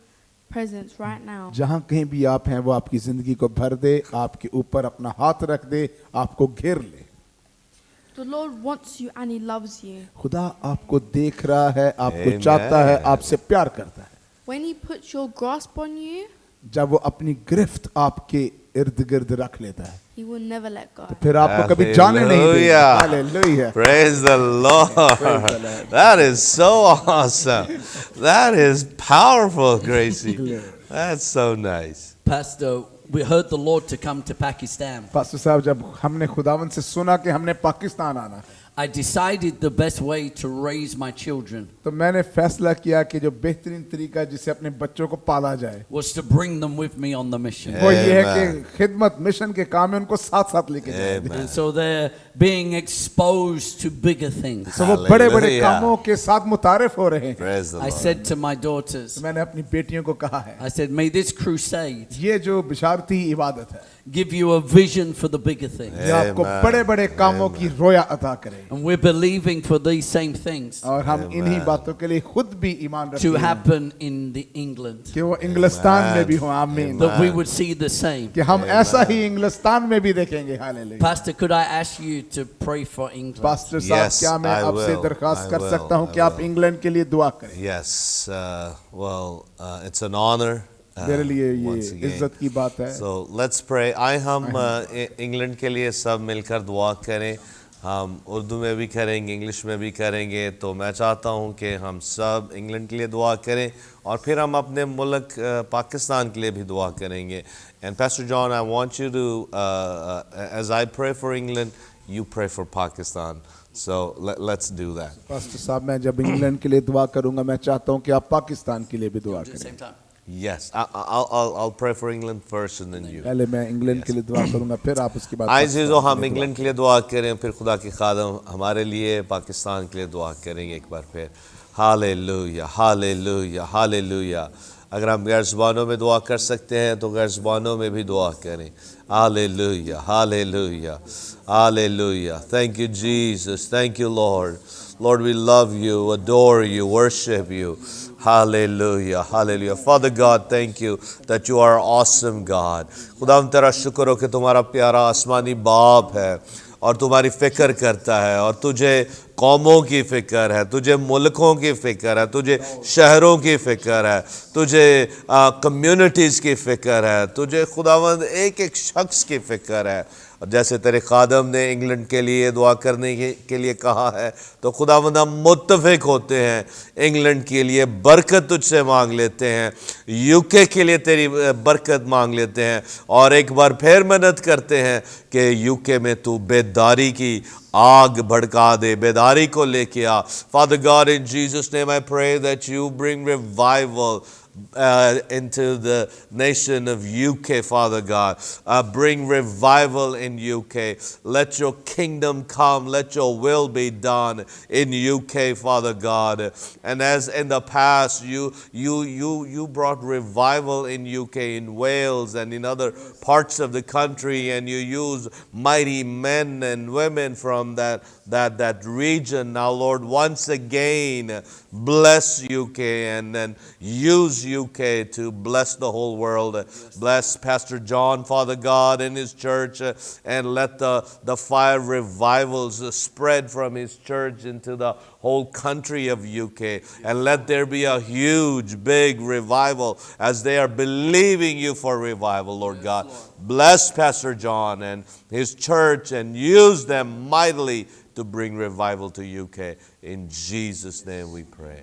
presence right now. जहाँ कहीं भी आप हैं वो आपकी जिंदगी को भर दे, आपके ऊपर अपना हाथ रख दे, आपको घेर ले। The Lord wants you and He loves you. खुदा आपको देख रहा है, आपको Amen. चाहता है, आपसे प्यार करता है। When He puts your grasp on you, जब वो अपनी गिरफ्त आपके इर्द गिर्द रख लेता है, He will never let go. फिर आपको कभी जाने नहीं देगा. Hallelujah. Hallelujah. Praise the Lord. That is so awesome. That is powerful, Gracie. That's so nice. Pastor, we heard the Lord to come to Pakistan. Pastor साहब, जब हमने खुदावन से सुना कि हमने पाकिस्तान आना, I decided the best way to raise my children तो मैंने फैसला किया कि जो बेहतरीन तरीका जिससे अपने बच्चों को पाला जाए was to bring them with me on the mission. वो ये है Amen. कि खिदमत मिशन के काम में उनको साथ साथ लेके जाए. Amen. And so they're being exposed to bigger things. तो वो बड़े बड़े Hallelujah. कामों के साथ मुतारिफ हो रहे हैं. Praise the I Lord. said to my daughters, तो मैंने अपनी बेटियों को कहा है, I said, may this crusade ये जो बिशारती इबादत है give you a vision for the bigger things. ये आपको Amen. बड़े बड़े कामों की रोया अता करे. And we're believing for these same things और हम इन्हीं बातों के लिए खुद भी ईमान रखते to हैं happen in the England. कि वो इंग्लिस्तान में भी हो. आमीन. That we would see the same. कि हम ऐसा ही इंग्लिस्तान में भी देखेंगे. Hallelujah. Pastor, could I ask you to pray for England? Pastor साहब, Yes, क्या मैं I आपसे will. दरखास्त I कर will. सकता हूं I कि आप will. इंग्लैंड के लिए दुआ करें. Yes, it's an honor. मेरे लिए once ये again. इज्जत की बात है. So let's pray. हम इंग्लैंड के लिए सब मिलकर दुआ करें. हम उर्दू में भी करेंगे, इंग्लिश में भी करेंगे. तो मैं चाहता हूं कि हम सब इंग्लैंड के लिए दुआ करें और फिर हम अपने मुल्क पाकिस्तान के लिए भी दुआ करेंगे. And Pastor John, I want you to, as I pray for England, you pray for Pakistan. So let's do that. Pastor साहब, मैं जब इंग्लैंड के लिए दुआ करूंगा, मैं चाहता हूं कि आप पाकिस्तान के लिए भी दुआ At the करें. same time. Yes, I'll pray for England first and then you. पहले मैं इंग्लैंड के लिए दुआ करूंगा, फिर आप उसके बाद आइए पाकिस्तान जो के हम लिए दुआ इंग्लैंड के लिए दुआ करें, फिर खुदा की खादम हमारे लिए पाकिस्तान के लिए दुआ करेंगे एक बार फिर. Hallelujah, hallelujah, hallelujah. अगर हम गैर ज़ुबानों में दुआ कर सकते हैं तो गैर ज़ुबानों में भी दुआ करें. Hallelujah, hallelujah, hallelujah. Thank you, Jesus. Thank you, Lord. Lord, we love you, adore you, worship you. Hallelujah, hallelujah. Father God, thank you that you are awesome God. खुदा हम तेरा शुक्र हो कि तुम्हारा प्यारा आसमानी बाप है और तुम्हारी फ़िक्र करता है और तुझे कौमों की फ़िक्र है, तुझे मुल्कों की फ़िक्र है, तुझे शहरों की फ़िक्र है, तुझे कम्युनिटीज़ की फ़िक्र है, तुझे खुदावंद एक एक शख्स की फ़िक्र है. और जैसे तेरे खादम ने इंग्लैंड के लिए दुआ करने के लिए कहा है, तो खुदावंद हम मुत्तफ़िक होते हैं, इंग्लैंड के लिए बरकत तुझसे मांग लेते हैं, यूके के लिए तेरी बरकत मांग लेते हैं और एक बार फिर मिन्नत करते हैं कि यूके में तू बेदारी की आग भड़का दे, बेदारी को लेके आ. Father God, in Jesus' name I pray that you bring revival into the nation of UK, Father God. Bring revival in UK. Let your kingdom come. Let your will be done in UK, Father God. And as in the past, you brought revival in UK, in Wales and in other parts of the country, and you used mighty men and women from that region. Now, Lord, once again, bless UK and then use UK to bless the whole world. Bless Pastor John, Father God, and his church, and let the fire revivals spread from his church into the whole country of UK, and let there be a huge, big revival as they are believing you for revival, Lord God. Bless Pastor John and his church and use them mightily to bring revival to UK. In Jesus' name we pray.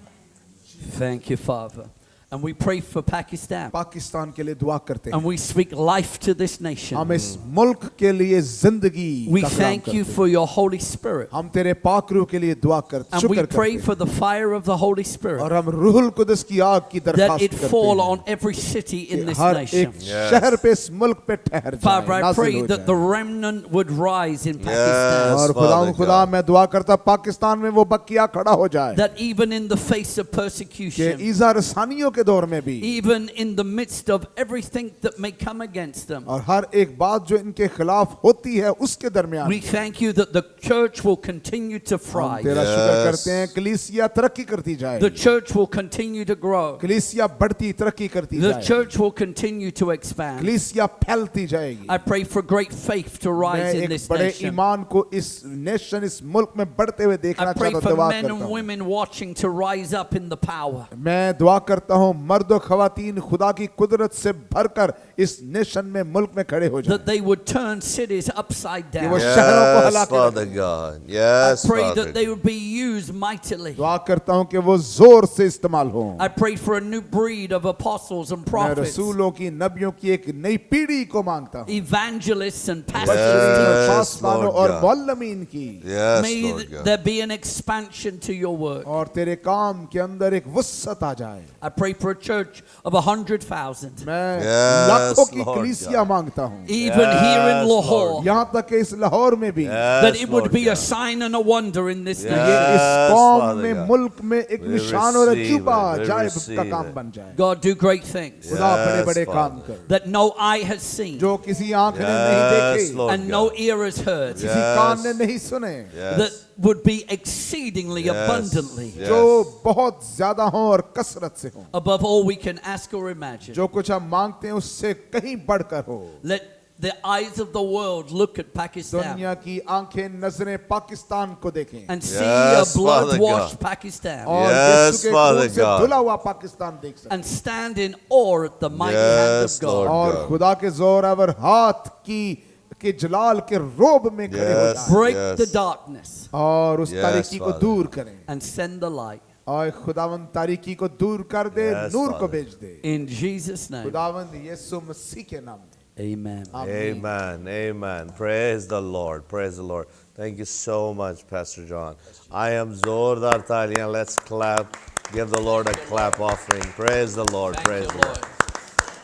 Thank you, Father. And we pray for Pakistan. Pakistan के लिए दुआ करते हैं. And we speak life to this nation. हम इस मुल्क के लिए जिंदगी We का कलाम thank you करते हैं. for your Holy Spirit. हम तेरे पाक रूह के लिए दुआ करते, And we शुक्र pray करते for the fire of the Holy हैं. Spirit और हम रूहुल कुदस की आग की that दरखास्त it करते fall हैं on every city in कि this हर nation. एक शहर पे इस मुल्क पे ठहर जाए, Father, I नाज़िल pray हो that the जाए. remnant would rise in Yes. Pakistan. और Father खुदा God. मैं दुआ करता पाकिस्तान में वो बकिया खड़ा हो जाए That even in the face of कि persecution, ईज़ा रसानियों के दौर में भी even in the midst of everything that may come against them, और हर एक बात जो इनके खिलाफ होती है उसके दरमियान we thank you that the church will continue to हम thrive. तेरा शुक्र Yes. करते हैं. कलीसिया तरक्की करती जाए, The church will continue to grow. कलीसिया बढ़ती तरक्की करती The जाए, church will continue to expand. कलीसिया फैलती जाएगी. I pray for great faith to मैं rise in एक this बड़े nation. ईमान को इस नेशन, इस मुल्क में बढ़ते हुए देखना I pray चाहता हूं. for दुआ men करता and हूं. women watching to rise up in the power. मैं दुआ करता हूं मर्द और खवातीन खुदा की कुदरत से भरकर इस नेशन में मुल्क में खड़े हो जाएं that they would turn cities upside कि वो down. शहरों को हिला Yes, के Father रखें। God. I Yes, pray Father that they God. would be used mightily. दुआ करता हूं कि वो जोर से इस्तेमाल हो। I pray for a new breed of apostles and मैं prophets, रसूलों की नबियों की एक नई पीढ़ी को मांगता हूं, evangelists and Yes, pastors, teachers. पासवानों Lord और God. मुअल्लिमीन की, Yes, May Lord God. there be an expansion to your work. और तेरे काम के अंदर एक वसअत आ जाए। I pray for a church of 100,000, मैं Yes, लाखों की Lord कलीसिया God. मांगता हूं, even here in Yes, Lahore, Lord. यहाँ तक कि इस लाहौर में भी that Yes, it would Lord be a God. sign and a wonder in this Yes. nation. ये इस Yes, कौम Father में God. मुल्क में एक We निशान और receive अजूबा it. We जायब का receive काम it. बन जाए। God, do great things खुदा बड़े Yes, बड़े काम Father. कर, that no eye has seen जो किसी आंख ने नहीं Yes, देखे, Lord and no God. ear has heard, Yes. किसी कान ने नहीं सुने, that Yes. would be exceedingly Yes. abundantly Yes. जो बहुत ज्यादा हो और कसरत से हो, above all we can ask or imagine. जो कुछ हम मांगते हैं उससे कहीं बढ़कर हो। Let the eyes of the world look at Pakistan दुनिया की आंखें नजरें पाकिस्तान को देखें and see Yes, a blood-washed Father Pakistan और Yes, यीशु के Father खून से God. धुला हुआ पाकिस्तान देख सकें and stand in awe at the mighty hand Yes, of God. Lord. और God. खुदा के जोरावर हाथ की के जलाल के रोब में खड़े हो Yes. जाएं Break Yes. the darkness और उस Yes, तारीकी को Father. दूर करें and send the light. और खुदावंद तारीकी को दूर कर दे, Yes, नूर को Father. भेज दे। In Jesus' name, खुदावंद यीशु मसीह के नाम में amen. Amen. Amen. Praise the Lord. Praise the Lord. Thank you so much, Pastor John. I am Zordar Talian. Let's clap. Give the Lord a clap offering. Praise the Lord. Praise the Lord.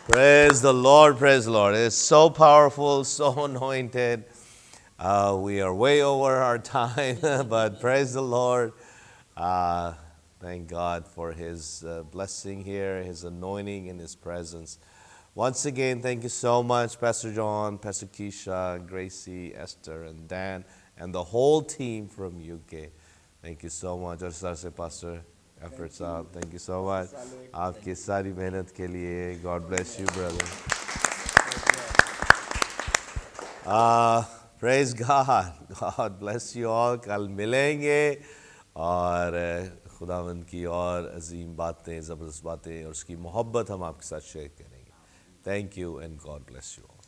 Praise the Lord. Praise the Lord. It's so powerful, so anointed. We are way over our time, but praise the Lord. Thank God for His blessing here, His anointing in His presence. Once again, thank you so much, Pastor John, Pastor Keisha, Gracie, Esther, and Dan, and the whole team from UK. Thank you so much. और sir से Pastor Effort साहब, thank you so much. आपकी सारी मेहनत के लिए, God bless you, brother. Praise God. God bless you all. कल मिलेंगे और खुदावंद की और अजीम बातें, ज़बरदस्त बातें और उसकी मोहब्बत हम आपके साथ शेयर करेंगे. Thank you and God bless you all.